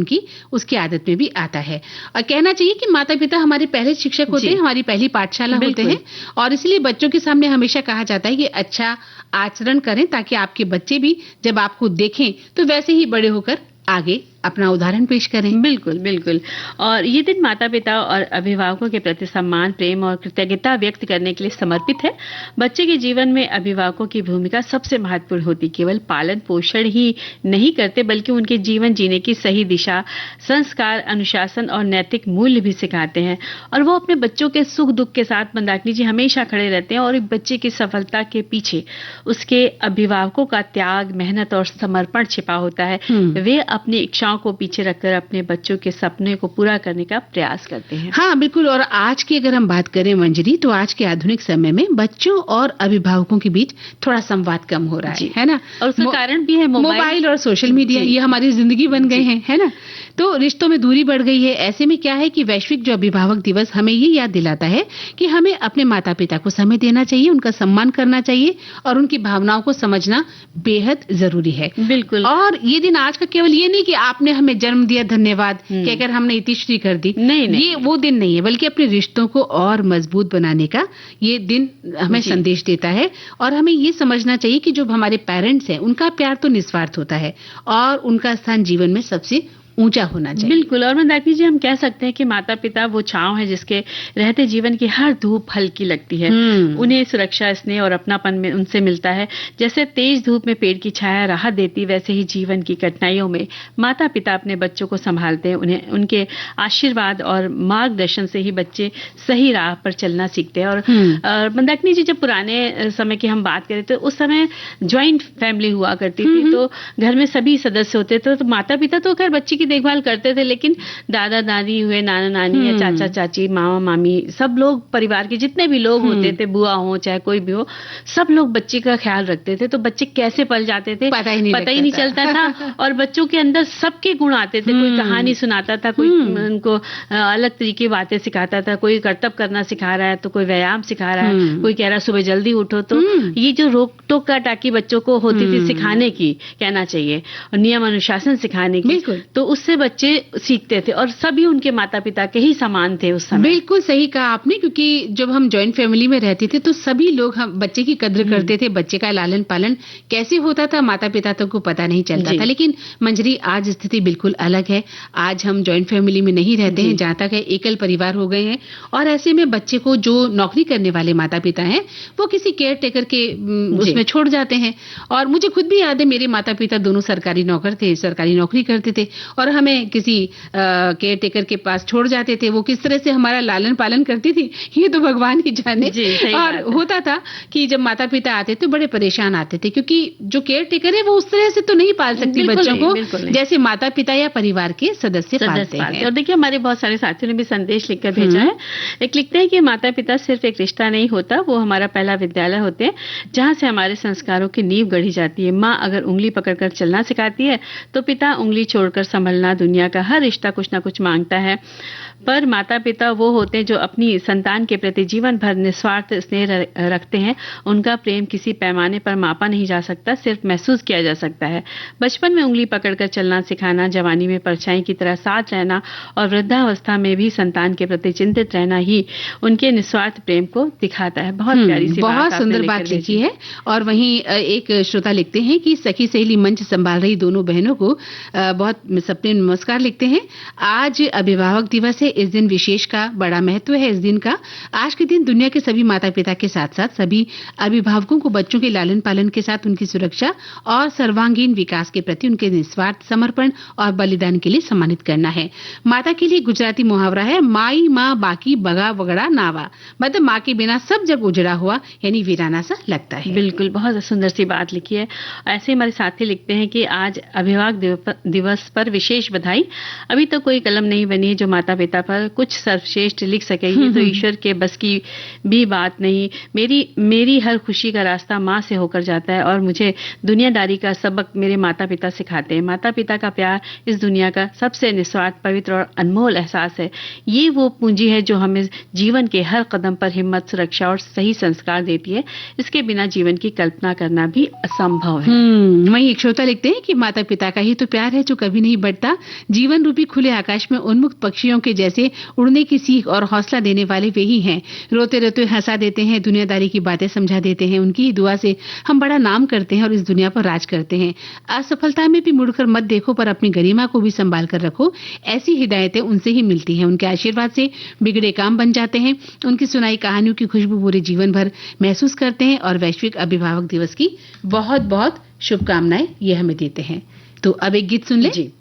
उसकी आदत में भी आता है। और कहना चाहिए कि माता पिता हमारे पहले शिक्षक होते हैं, हमारी पहली पाठशाला होते हैं, और इसलिए बच्चों के सामने हमेशा कहा जाता है कि अच्छा आचरण करें ताकि आपके बच्चे भी जब आपको देखें तो वैसे ही बड़े होकर आगे अपना उदाहरण पेश करें। बिल्कुल बिल्कुल। और ये दिन माता पिता और अभिभावकों के प्रति सम्मान, प्रेम और कृतज्ञता व्यक्त करने के लिए समर्पित है। बच्चे के जीवन में अभिभावकों की भूमिका सबसे महत्वपूर्ण होती। केवल पालन पोषण ही नहीं करते बल्कि उनके जीवन जीने की सही दिशा, संस्कार, अनुशासन और नैतिक मूल्य भी सिखाते हैं। और वो अपने बच्चों के सुख दुख के साथ मंदाकिनी जी हमेशा खड़े रहते हैं। और एक बच्चे की सफलता के पीछे उसके अभिभावकों का त्याग, मेहनत और समर्पण छिपा होता है। वे अपनी इच्छाओं को पीछे रखकर अपने बच्चों के सपने को पूरा करने का प्रयास करते हैं। हाँ बिल्कुल। और आज की अगर हम बात करें मंजरी, तो आज के आधुनिक समय में बच्चों और अभिभावकों के बीच थोड़ा संवाद कम हो रहा है ना। और उसका कारण भी है मोबाइल और सोशल मीडिया, ये हमारी जिंदगी बन गए हैं, है ना। तो रिश्तों में दूरी बढ़ गई है। ऐसे में क्या है कि वैश्विक जो अभिभावक दिवस हमें ये याद दिलाता है कि हमें अपने माता पिता को समय देना चाहिए, उनका सम्मान करना चाहिए और उनकी भावनाओं को समझना बेहद जरूरी है। बिल्कुल। और ये दिन आज का केवल ये नहीं कि आपने हमें जन्म दिया धन्यवाद कहकर हमने इतिश्री कर दी, नहीं, ये वो दिन नहीं है, बल्कि अपने रिश्तों को और मजबूत बनाने का ये दिन हमें संदेश देता है। और हमें ये समझना चाहिए कि जो हमारे पेरेंट्स हैं उनका प्यार तो निस्वार्थ होता है और उनका स्थान जीवन में सबसे ऊंचा होना चाहिए। बिल्कुल। और मंदाकिनी जी हम कह सकते हैं कि माता पिता वो छांव है जिसके रहते जीवन की हर धूप हल्की लगती है। उन्हें सुरक्षा, स्नेह और अपनापन में उनसे मिलता है। जैसे तेज धूप में पेड़ की छाया राहत देती, वैसे ही जीवन की कठिनाइयों में माता पिता अपने बच्चों को संभालते हैं। उन्हें उनके आशीर्वाद और मार्गदर्शन से ही बच्चे सही राह पर चलना सीखते हैं। और मंदाकिनी जी जब पुराने समय की हम बात करें तो उस समय ज्वाइंट फैमिली हुआ करती थी, तो घर में सभी सदस्य होते थे। तो माता पिता तो खैर बच्चे की देखभाल करते थे, लेकिन दादा दादी हुए, नाना नानी या चाचा चाची, मामा मामी, सब लोग परिवार के जितने भी लोग होते थे, बुआ हो चाहे कोई भी हो, सब लोग बच्चे का ख्याल रखते थे। तो बच्चे कैसे पल जाते थे पता ही नहीं चलता था। और बच्चों के अंदर सबके गुण आते थे। कोई कहानी सुनाता था, कोई उनको अलग तरीके बातें सिखाता था, कोई कर्तव्य करना सिखा रहा है तो कोई व्यायाम सिखा रहा है, कोई कह रहा है सुबह जल्दी उठो। तो ये जो रोक टोक का टाकी बच्चों को होती थी सिखाने की, कहना चाहिए, और नियम अनुशासन सिखाने की, तो उससे बच्चे सीखते थे। और सभी उनके माता पिता के ही समान थे उस समय। बिल्कुल सही कहा आपने, क्योंकि जब हम जॉइंट फैमिली में रहते थे तो सभी लोग हम बच्चे की कद्र करते थे। बच्चे का लालन पालन कैसे होता था माता पिता को पता नहीं चलता था। लेकिन मंजरी आज स्थिति बिल्कुल अलग है। आज हम जॉइंट फैमिली में नहीं रहते हैं, जहां तक है एकल परिवार हो गए हैं। और ऐसे में बच्चे को जो नौकरी करने वाले माता पिता हैं वो किसी केयर टेकर के उसमें छोड़ जाते हैं। और मुझे खुद भी याद है, मेरे माता पिता दोनों सरकारी नौकर थे, सरकारी नौकरी करते थे और हमें किसी केयर टेकर के पास छोड़ जाते थे। वो किस तरह से हमारा लालन पालन करती थी ये तो भगवान ही जाने। और होता था कि जब माता पिता आते थे बड़े परेशान आते थे, क्योंकि जो केयर टेकर है वो उस तरह से तो नहीं पाल सकती बच्चों को जैसे माता पिता या परिवार के सदस्य पालते हैं। और देखिए हमारे बहुत सारे साथियों ने भी संदेश लिखकर भेजा है। एक लिखते हैं कि माता पिता सिर्फ एक रिश्ता नहीं होता, वो हमारा पहला विद्यालय होते हैं जहाँ से हमारे संस्कारों की नींव गढ़ी जाती है। माँ अगर उंगली पकड़कर चलना सिखाती है तो पिता उंगली छोड़कर संभल संभलना, दुनिया का हर रिश्ता कुछ ना कुछ मांगता है, पर माता पिता वो होते हैं जो अपनी संतान के प्रति जीवन भर निस्वार्थ स्नेह रखते हैं। उनका प्रेम किसी पैमाने पर मापा नहीं जा सकता, सिर्फ महसूस किया जा सकता है। बचपन में उंगली पकड़कर चलना सिखाना, जवानी में परछाई की तरह साथ रहना और वृद्धावस्था में भी संतान के प्रति चिंतित रहना ही उनके निस्वार्थ प्रेम को दिखाता है। बहुत प्यारी सी बहुत सुंदर बात लिखी है। और वहीं एक श्रोता लिखते हैं कि सखी सहेली मंच संभाल रही दोनों बहनों को बहुत सप्रेम नमस्कार लिखते हैं। आज अभिभावक दिवस है, इस दिन विशेष का बड़ा महत्व है। इस दिन का आज के दिन दुनिया के सभी माता पिता के साथ साथ सभी अभिभावकों को बच्चों के लालन पालन के साथ उनकी सुरक्षा और सर्वांगीण विकास के प्रति उनके निस्वार्थ समर्पण और बलिदान के लिए सम्मानित करना है। माता के लिए गुजराती मुहावरा है, माई माँ बाकी बगा वगड़ा नावा, मतलब माँ के बिना सब जग उजड़ा हुआ यानी वीराना सा लगता है। बिल्कुल, बहुत सुंदर सी बात लिखी है। ऐसे हमारे साथी लिखते हैं कि आज अभिभावक दिवस पर विशेष बधाई। अभी तो कोई कलम नहीं बनी है जो माता पिता पर कुछ सर्वश्रेष्ठ लिख सके, ये तो ईश्वर के बस की भी बात नहीं। मेरी हर खुशी का रास्ता माँ से होकर जाता है और मुझे दुनियादारी का सबक मेरे माता पिता सिखाते हैं। माता पिता का प्यार इस दुनिया का सबसे निस्वार्थ, पवित्र और अनमोल एहसास है। ये वो पूंजी है जो हमें जीवन के हर कदम पर हिम्मत, सुरक्षा और सही संस्कार देती है। इसके बिना जीवन की कल्पना करना भी असंभव है। वहीं एक श्रोता लिखते हैं कि माता पिता का ही तो प्यार है जो कभी नहीं बढ़ता। जीवन रूपी खुले आकाश में उन्मुक्त पक्षियों के जैसे उड़ने की सीख और हौसला देने वाले वे ही हैं। रोते रोते हंसा देते हैं, दुनियादारी की बातें समझा देते हैं। उनकी ही दुआ से हम बड़ा नाम करते हैं और इस दुनिया पर राज करते हैं। असफलता में भी मुड़कर मत देखो, पर अपनी गरिमा को भी संभाल कर रखो। ऐसी हिदायतें उनसे ही मिलती हैं। उनके आशीर्वाद से बिगड़े काम बन जाते हैं। उनकी सुनाई कहानियों की खुशबू पूरे जीवन भर महसूस करते हैं और वैश्विक अभिभावक दिवस की बहुत बहुत शुभकामनाएं ये हमें देते हैं। तो अब एक गीत सुन ले। जी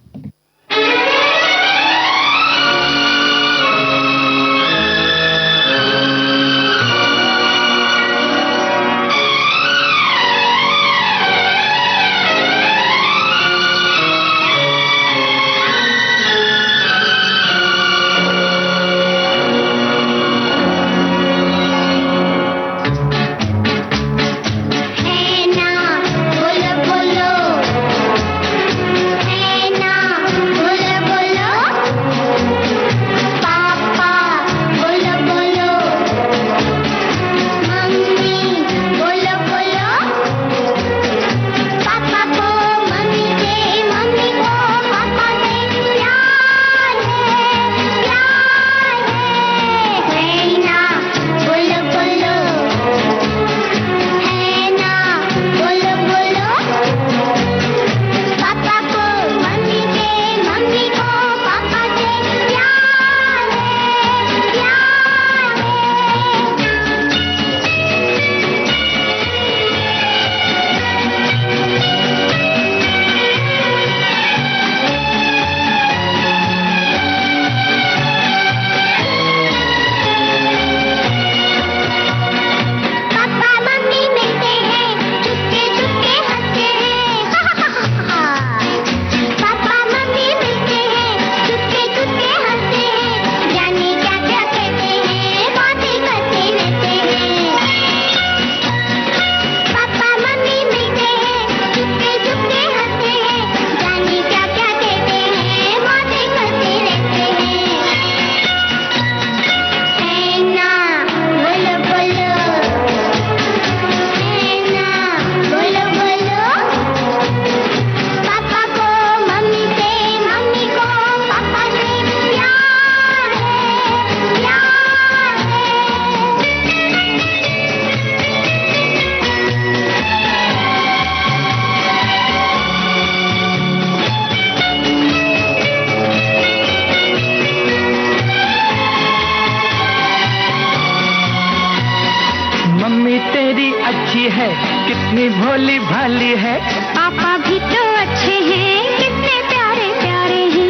कितनी भोली भाली है। पापा भी तो अच्छे हैं, कितने प्यारे प्यारे हैं।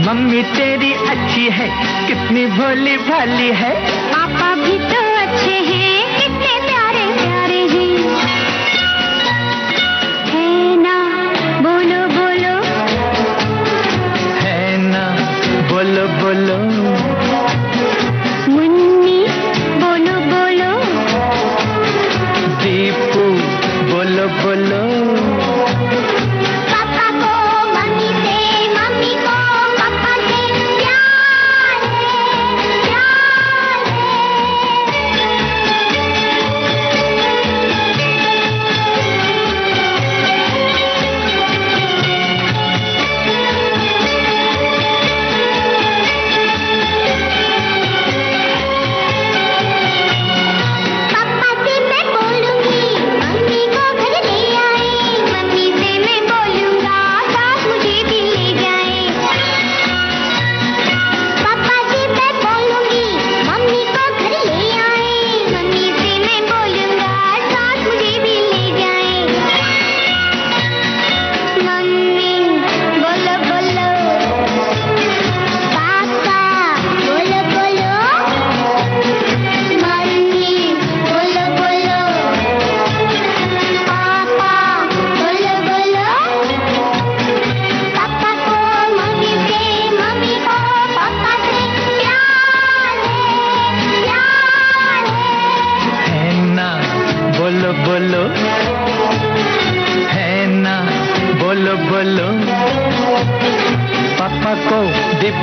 मम्मी तेरी अच्छी है, कितनी भोली भाली है। पापा भी तो अच्छे हैं, कितने प्यारे प्यारे हैं। है ना बोलो बोलो, है ना बोलो बोलो। मुन्नी बोलो बोलो, दीपू बोलो बोलो। पापा को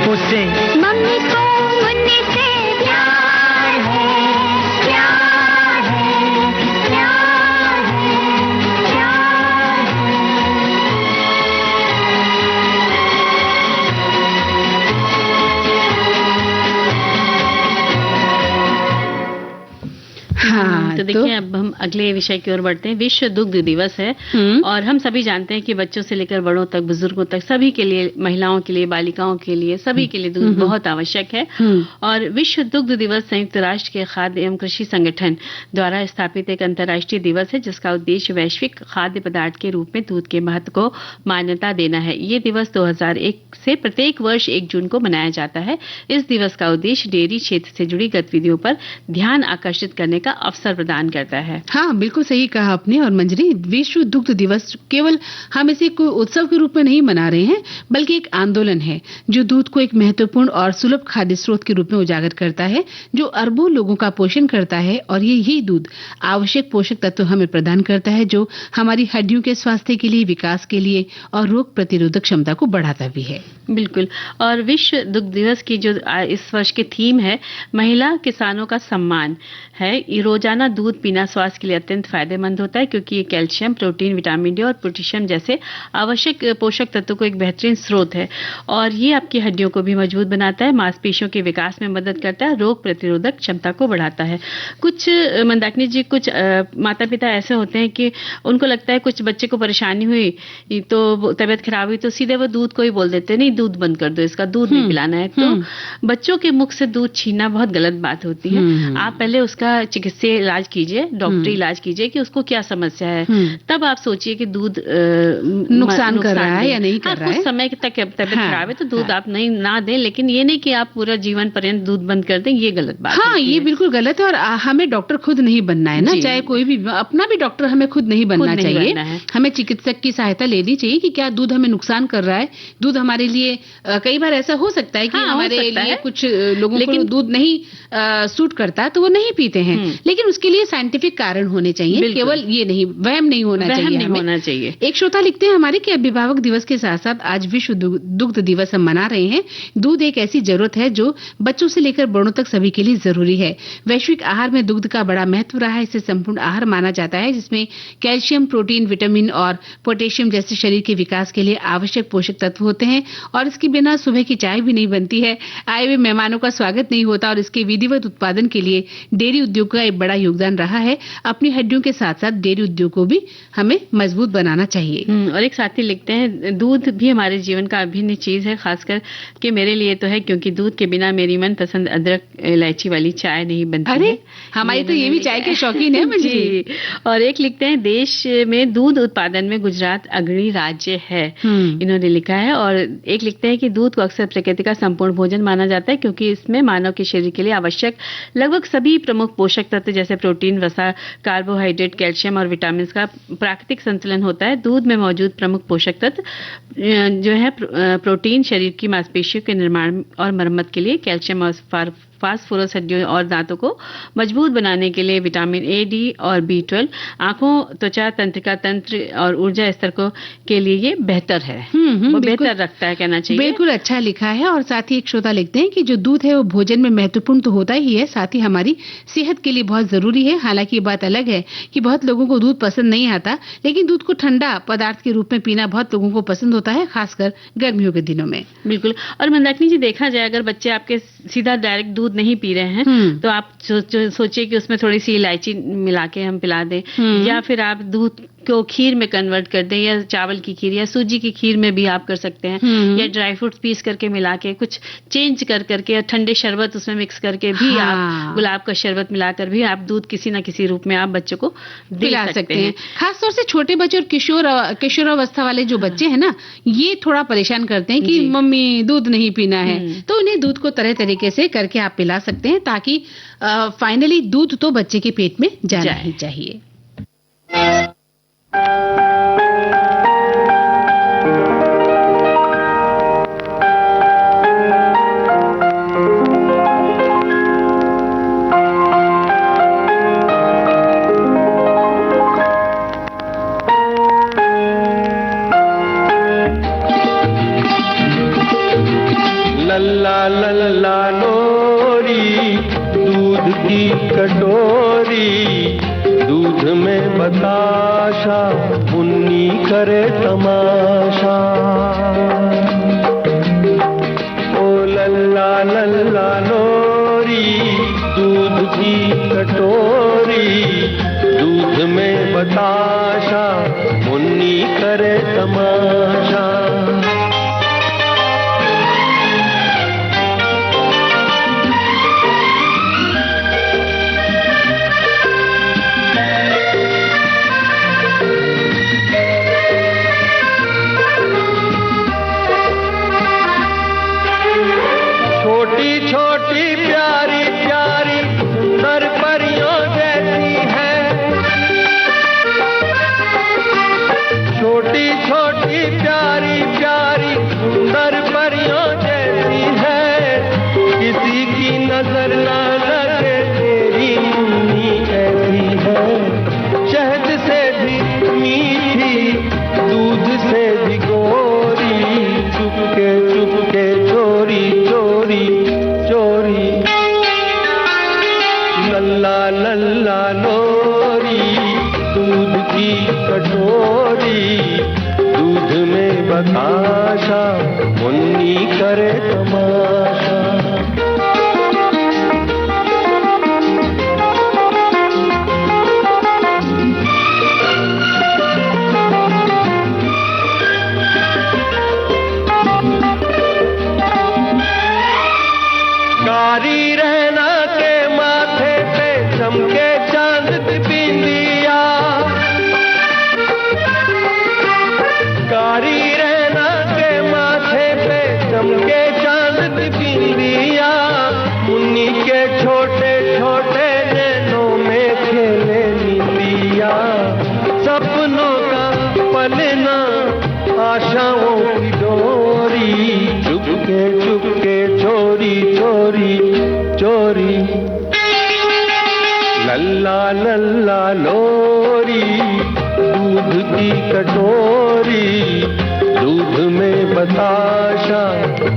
उसे मम्मी को मुन्नी से प्यार है, प्यार है, प्यार है, प्यार तो देखिए अब हम अगले विषय की ओर बढ़ते हैं। विश्व दुग्ध दिवस है और हम सभी जानते हैं कि बच्चों से लेकर बड़ों तक, बुजुर्गों तक, सभी के लिए, महिलाओं के लिए, बालिकाओं के लिए, सभी के लिए दूध बहुत आवश्यक है। और विश्व दुग्ध दिवस संयुक्त राष्ट्र के खाद्य एवं कृषि संगठन द्वारा स्थापित एक अंतर्राष्ट्रीय दिवस है जिसका उद्देश्य वैश्विक खाद्य पदार्थ के रूप में दूध के महत्व को मान्यता देना है। ये दिवस 2001 से प्रत्येक वर्ष 1 जून को मनाया जाता है। इस दिवस का उद्देश्य डेयरी क्षेत्र से जुड़ी गतिविधियों पर ध्यान आकर्षित करने का अवसर प्रदान करता है। हाँ, बिल्कुल सही कहा आपने। और मंजरी, विश्व दुग्ध दिवस केवल हम इसे कोई उत्सव के रूप में नहीं मना रहे हैं, बल्कि एक आंदोलन है जो दूध को एक महत्वपूर्ण और सुलभ खाद्य स्रोत के रूप में उजागर करता है, जो अरबों लोगों का पोषण करता है। और यही दूध आवश्यक पोषक तत्व हमें प्रदान करता है जो हमारी हड्डियों के स्वास्थ्य के लिए, विकास के लिए और रोग प्रतिरोधक क्षमता को बढ़ाता भी है। बिल्कुल। और विश्व दुग्ध दिवस की जो इस वर्ष की थीम है, महिला किसानों का सम्मान है। रोजाना दूध पीना स्वास्थ्य के लिए अत्यंत फायदेमंद होता है क्योंकि ये कैल्शियम, प्रोटीन, विटामिन डी और पोटेशियम जैसे आवश्यक पोषक तत्वों को एक बेहतरीन स्रोत है। और ये आपकी हड्डियों को भी मजबूत बनाता है, मांसपेशियों के विकास में मदद करता है, रोग प्रतिरोधक क्षमता को बढ़ाता है। कुछ मंदाकिनी जी, कुछ माता पिता ऐसे होते हैं कि उनको लगता है कुछ बच्चे को परेशानी हुई, तो तबीयत खराब हुई तो सीधे वो दूध को ही बोल देते हैं, नहीं दूध बंद कर दो, इसका दूध नहीं पिलाना है। तो बच्चों के मुख से दूध छीनना बहुत गलत बात होती है। आप पहले उसका चिकित्सीय इलाज कीजिए, डॉक्टरी इलाज कीजिए कि उसको क्या समस्या है, तब आप सोचिए कि दूध नुकसान कर रहा है या नहीं कर रहा है। कुछ समय तक तबीयत खराब है तो दूध आप नहीं ना दें, लेकिन ये नहीं कि आप पूरा जीवन पर्यंत दूध बंद कर दें, ये गलत बात है। ये बिल्कुल गलत है। और हमें डॉक्टर खुद नहीं बनना है ना, चाहे कोई भी, अपना भी डॉक्टर हमें खुद नहीं बनना चाहिए। हमें चिकित्सक की सहायता लेनी चाहिए कि क्या दूध हमें नुकसान कर रहा है। दूध हमारे लिए कई बार ऐसा हो सकता है कि हमारे लिए कुछ लोगों को दूध नहीं सूट करता तो वो नहीं पीते हैं, लेकिन उसके लिए साइंटिफिक कारण होने चाहिए, केवल ये नहीं, वहम नहीं होना चाहिए। एक श्रोता लिखते हैं हमारे कि अभिभावक दिवस के साथ साथ आज विश्व दुग्ध दिवस हम मना रहे हैं। दूध एक ऐसी जरूरत है जो बच्चों से लेकर बड़ों तक सभी के लिए जरूरी है। वैश्विक आहार में दुग्ध का बड़ा महत्व रहा है। इसे संपूर्ण आहार माना जाता है जिसमें कैल्शियम, प्रोटीन, विटामिन और पोटेशियम जैसे शरीर के विकास के लिए आवश्यक पोषक तत्व होते हैं। और इसके बिना सुबह की चाय भी नहीं बनती है, आए हुए मेहमानों का स्वागत नहीं होता। और इसके विधिवत उत्पादन के लिए डेयरी उद्योग का एक बड़ा योगदान रहा है। अपनी हड्डियों के साथ साथ डेयरी उद्योग को भी हमें मजबूत बनाना चाहिए। और एक साथी लिखते हैं, दूध भी हमारे जीवन का अभिन्न चीज है, खासकर कि मेरे लिए तो है, क्योंकि दूध के बिना मेरी मनपसंद अदरक इलायची वाली चाय नहीं बनती। अरे हमारी तो ये भी चाय के शौकीन है जी। और एक लिखते हैं, देश में दूध उत्पादन में गुजरात अग्रणी राज्य है, इन्होंने लिखा है। और एक लिखते हैं कि दूध को अक्सर प्रकृति का संपूर्ण भोजन माना जाता है क्योंकि इसमें मानव के शरीर के लिए आवश्यक लगभग सभी प्रमुख पोषक तत्व जैसे प्रोटीन, वसा, कार्बोहाइड्रेट, कैल्शियम और विटामिन का प्राकृतिक संतुलन होता है। दूध में मौजूद प्रमुख पोषक तत्व जो है प्रोटीन शरीर की मांसपेशियों के निर्माण और मरम्मत के लिए, कैल्शियम और फास्फोरस हड्डियों और दांतों को मजबूत बनाने के लिए, विटामिन ए, डी और B12 आंखों, त्वचा, तंत्रिका तंत्र और ऊर्जा स्तर को के लिए ये बेहतर है। वो बेहतर रखता है, कहना चाहिए। बिल्कुल अच्छा लिखा है। और साथ ही एक श्रोता लिखते हैं कि जो दूध है वो भोजन में महत्वपूर्ण तो होता ही है, साथ ही हमारी सेहत के लिए बहुत जरूरी है। हालांकि ये बात अलग है कि बहुत लोगों को दूध पसंद नहीं आता, लेकिन दूध को ठंडा पदार्थ के रूप में पीना बहुत लोगों को पसंद होता है, खासकर गर्मियों के दिनों में। बिल्कुल। और मंदाकिनी जी, देखा जाए अगर बच्चे आपके सीधा डायरेक्ट दूध नहीं पी रहे हैं तो आप सोचिए कि उसमें थोड़ी सी इलायची मिला के हम पिला दें, या फिर आप दूध को खीर में कन्वर्ट कर दें, या चावल की खीर या सूजी की खीर में भी आप कर सकते हैं, या ड्राई फ्रूट्स पीस करके मिला के कुछ चेंज कर करके, ठंडे शरबत उसमें मिक्स करके भी आप, गुलाब का शरबत मिलाकर भी आप दूध किसी न किसी रूप में आप बच्चों को पिला सकते हैं। खासतौर से छोटे बच्चे और किशोरावस्था वाले जो बच्चे हैं ना, ये थोड़ा परेशान करते हैं कि मम्मी दूध नहीं पीना है, तो उन्हें दूध को तरह तरीके से करके आप पिला सकते हैं ताकि फाइनली दूध तो बच्चे के पेट में जाना ही चाहिए। कटोरी, दूध में बताशा, मुन्नी करे तमाशा। ओ लल्ला लल्ला लोरी, दूध की कटोरी, दूध में बताशा, मुन्नी करे तमाशा। छोटी छोटी प्यारी प्यारी सुंदर परियों जैसी है, छोटी छोटी प्यारी प्यारी सुंदर परियों जैसी है। किसी की नजर ना लगे तेरी मुन्नी ऐसी है, शहद से भी मीठी, दूध से भी गोरी, चुपके चुपके चोरी चोरी चोरी। लल्ला लल्ला लोरी, दूध की कटोरी, दूध में बताशा, मुन्नी करे तमाशा। कारी रहना के माथे पे चमके चांद की बिंदिया, कारी रहना के माथे पे चमके चांद की बिंदिया। मुन्नी के छोटे छोटे नैनों में खेले नींदिया, सपनों का पलना, आशाओं की डोरी, चुपके चुपके चोरी चोरी चोरी। लल्ला लल्ला लोरी, दूध की कटोरी, दूध में बताशा,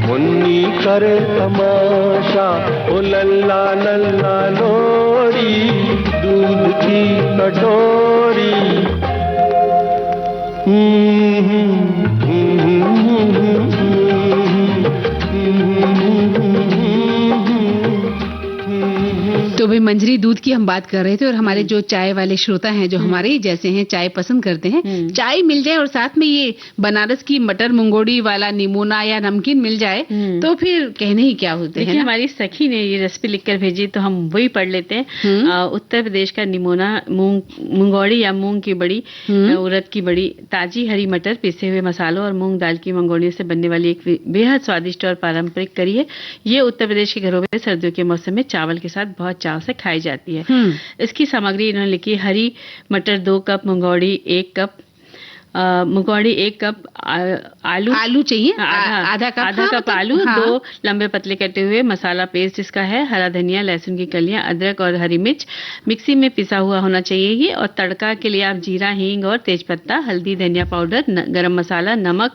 मुन्नी करे तमाशा। ओ लल्ला लल्ला लोरी, दूध की कटोरी। तो भाई मंजरी दूध की हम बात कर रहे थे, और हमारे जो चाय वाले श्रोता हैं जो हमारे ही जैसे हैं, चाय पसंद करते हैं, चाय मिल जाए और साथ में ये बनारस की मटर मुंगोड़ी वाला निमोना या नमकीन मिल जाए तो फिर कहने ही क्या होते हैं। हमारी सखी ने ये रेसिपी लिखकर भेजी तो हम वही पढ़ लेते हैं। उत्तर प्रदेश का निमोना मुंगोड़ी या मूंग की बड़ी, उड़द की बड़ी, ताजी हरी मटर, पिसे हुए मसालों और मूंग दाल की मंगोड़ियों से बनने वाली एक बेहद स्वादिष्ट और पारंपरिक करी है। ये उत्तर प्रदेश के घरों में सर्दियों के मौसम में चावल के साथ बहुत चाव से खाई जाती है। इसकी सामग्री इन्होंने लिखी: हरी मटर 2 cup, mungodi 1 cup, mungodi 1 cup, आलू चाहिए आधा कप आलू, 2 लंबे पतले कटे हुए मसाला पेस्ट इसका है, हरा धनिया, लहसुन की कलियां, अदरक और हरी मिर्च मिक्सी में पिसा हुआ होना चाहिए ये। और तड़का के लिए आप जीरा, हींग और तेजपत्ता, हल्दी, धनिया पाउडर, गरम मसाला, नमक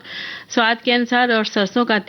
स्वाद के अनुसार और सरसों का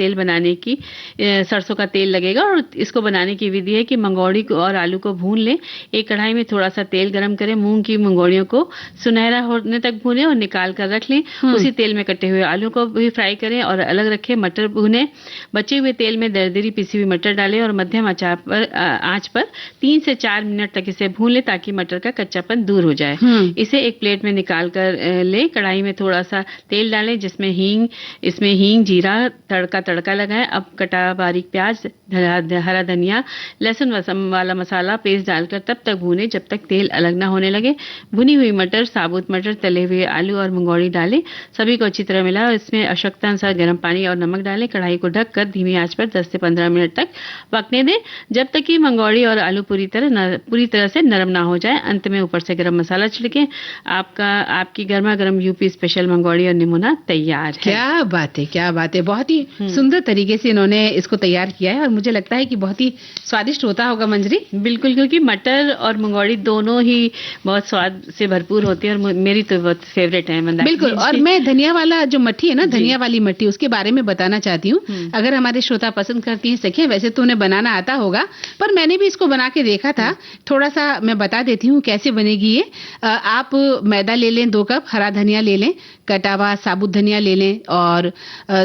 तेल लगेगा। और इसको बनाने की विधि है कि मंगौड़ी को और आलू को भून लें। एक कढ़ाई में थोड़ा सा तेल गरम करें, मूंग की मंगौड़ियों को सुनहरा होने तक भूनें और निकाल कर रख लें। उसी तेल में कटे हुए आलू को भी फ्राई करें और अलग रखें। मटर भुने, बचे हुए तेल में दरदरी पिसी हुई मटर डालें और मध्यम आंच पर 3 से 4 मिनट तक इसे भून लें ताकि मटर का कच्चापन दूर हो जाए। इसे एक प्लेट में निकाल कर ले। कढ़ाई में थोड़ा सा तेल डालें जिसमें हींग, जीरा तड़का लगाएं। अब कटा बारीक प्याज, हरा धनिया, लहसुन वाला मसाला पेस्ट डालकर तब तक भूनें जब तक तेल अलग ना होने लगे। भुनी हुई मटर, साबुत मटर, तले हुए आलू और मंगौड़ी डालें। सभी को अच्छी तरह मिलाएं और इसमें आवश्यकता अनुसार गर्म पानी और नमक डालें। कढ़ाई को ढककर धीमी आंच पर 10 से 15 मिनट तक पकने दें जब तक कि मंगौड़ी और आलू पूरी तरह से नरम ना हो जाए। अंत में ऊपर से गरम मसाला छिड़कें। आपकी गर्मा गर्म यूपी स्पेशल मंगौड़ी और निमोना तैयार है। क्या बात है। बहुत ही सुंदर तरीके से इन्होंने इसको तैयार किया है और मुझे लगता है कि बहुत ही स्वादिष्ट होता होगा मंजरी। बिल्कुल, क्योंकि मटर और मंगौड़ी दोनों ही बहुत स्वाद से भरपूर होती है और मेरी तो बहुत फेवरेट है। बिल्कुल। और मैं धनिया वाला जो मट्ठी है ना, धनिया वाली मट्ठी, उसके बारे में बताना चाहती हूँ। अगर हमारे श्रोता पसंद करती हैं सखियां, वैसे तो उन्हें बनाना आता होगा, पर मैंने भी इसको बना के देखा था। थोड़ा सा मैं बता देती हूँ कैसे बनेगी ये। आप मैदा ले लें 2 कप, हरा धनिया ले लें, कटा हुआ साबुत धनिया ले लें, और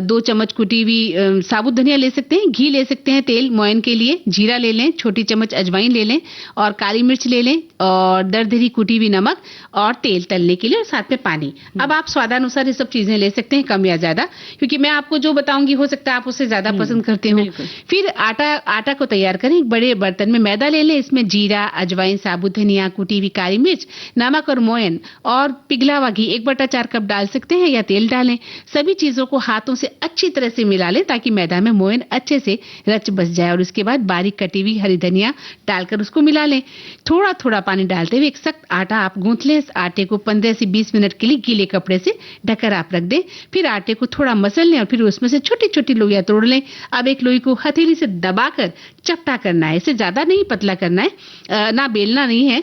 2 चम्मच कुटी हुई साबुत धनिया ले सकते हैं, घी ले सकते हैं तेल मोयन के लिए, जीरा ले लें, छोटी चम्मच अजवाइन ले लें, और काली मिर्च ले लें, और दरदरी कुटी हुई नमक, और तेल तलने के लिए, और साथ में पानी। अब आप स्वादानुसार ये सब चीजें ले सकते हैं, कम या ज्यादा, क्योंकि मैं आपको जो बताऊंगी हो सकता है आप उससे ज्यादा पसंद करते हो। फिर आटा को तैयार करें। एक बड़े बर्तन में मैदा ले लें, इसमें जीरा, अजवाइन, साबुत धनिया, कुटी हुई काली मिर्च, नमक और मोयन, और पिघला हुआ घी 1/4 कप डाल सकते हैं, या तेल डालें। सभी चीजों को हाथों से अच्छी तरह से मिला लें ताकि मैदा में मोयन अच्छे से रच बस जाए, और उसके बाद बारीक कटी हुई हरी धनिया डालकर उसको मिला लें। थोड़ा थोड़ा पानी डालते हुए एक सख्त आटा आप गूंथ लें। इस आटे को 15 से 20 मिनट के लिए गीले कपड़े से ढककर आप रख दें। फिर आटे को थोड़ा मसल लें, और फिर उसमें से छोटी छोटी लोइयां तोड़ लें। अब एक लोई को हथेली से दबाकर चपटा करना है, इसे ज्यादा नहीं पतला करना है, ना बेलना नहीं है।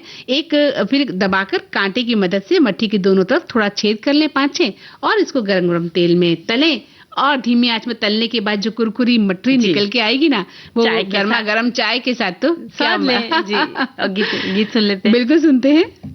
फिर दबाकर कांटे की मदद से मट्ठी के दोनों तरफ थोड़ा छेद कर लें 5-6, और इसको गरम गरम तेल में तलें। और धीमी आंच में तलने के बाद जो कुरकुरी मटरी निकल के आएगी ना, वो गर्मा गर्म चाय के साथ तो स्वाद में जी। और गीत सुन लेते हैं। बिल्कुल सुनते हैं।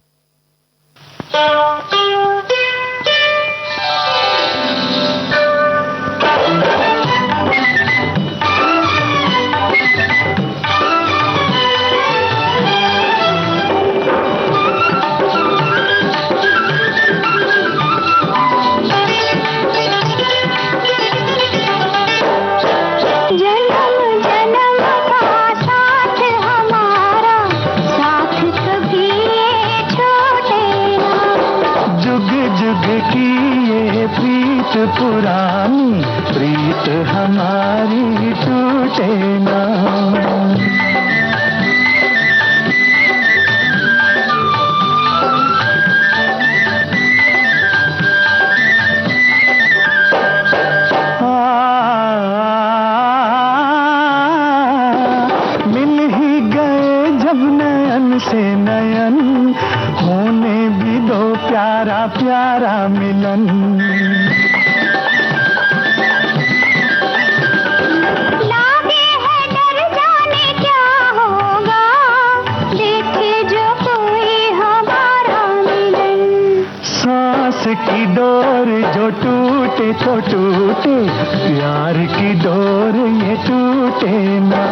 पुरानी प्रीत हमारी टूटे ना। मिल ही गए जब नयन से नयन, होने भी दो प्यारा प्यारा मिलन। की डोर जो टूटे तो टूटे, प्यार की डोर ये टूटे ना।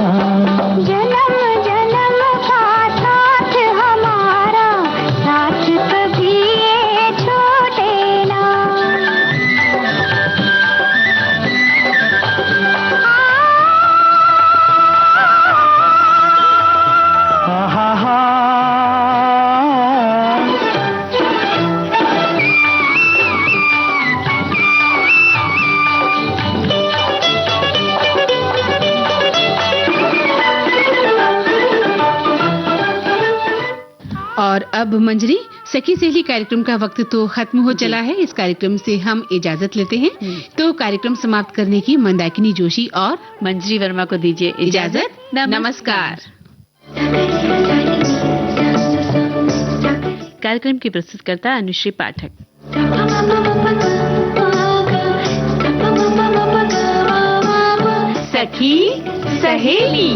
जन्म जन्म का साथ हमारा, साथ कभी ये छूटे ना। और अब मंजरी, सखी सहेली कार्यक्रम का वक्त तो खत्म हो चला है। इस कार्यक्रम से हम इजाजत लेते हैं। तो कार्यक्रम समाप्त करने की मंदाकिनी जोशी और मंजरी वर्मा को दीजिए इजाजत। नमस्कार। कार्यक्रम की प्रस्तुतकर्ता अनुश्री पाठक। सखी सहेली।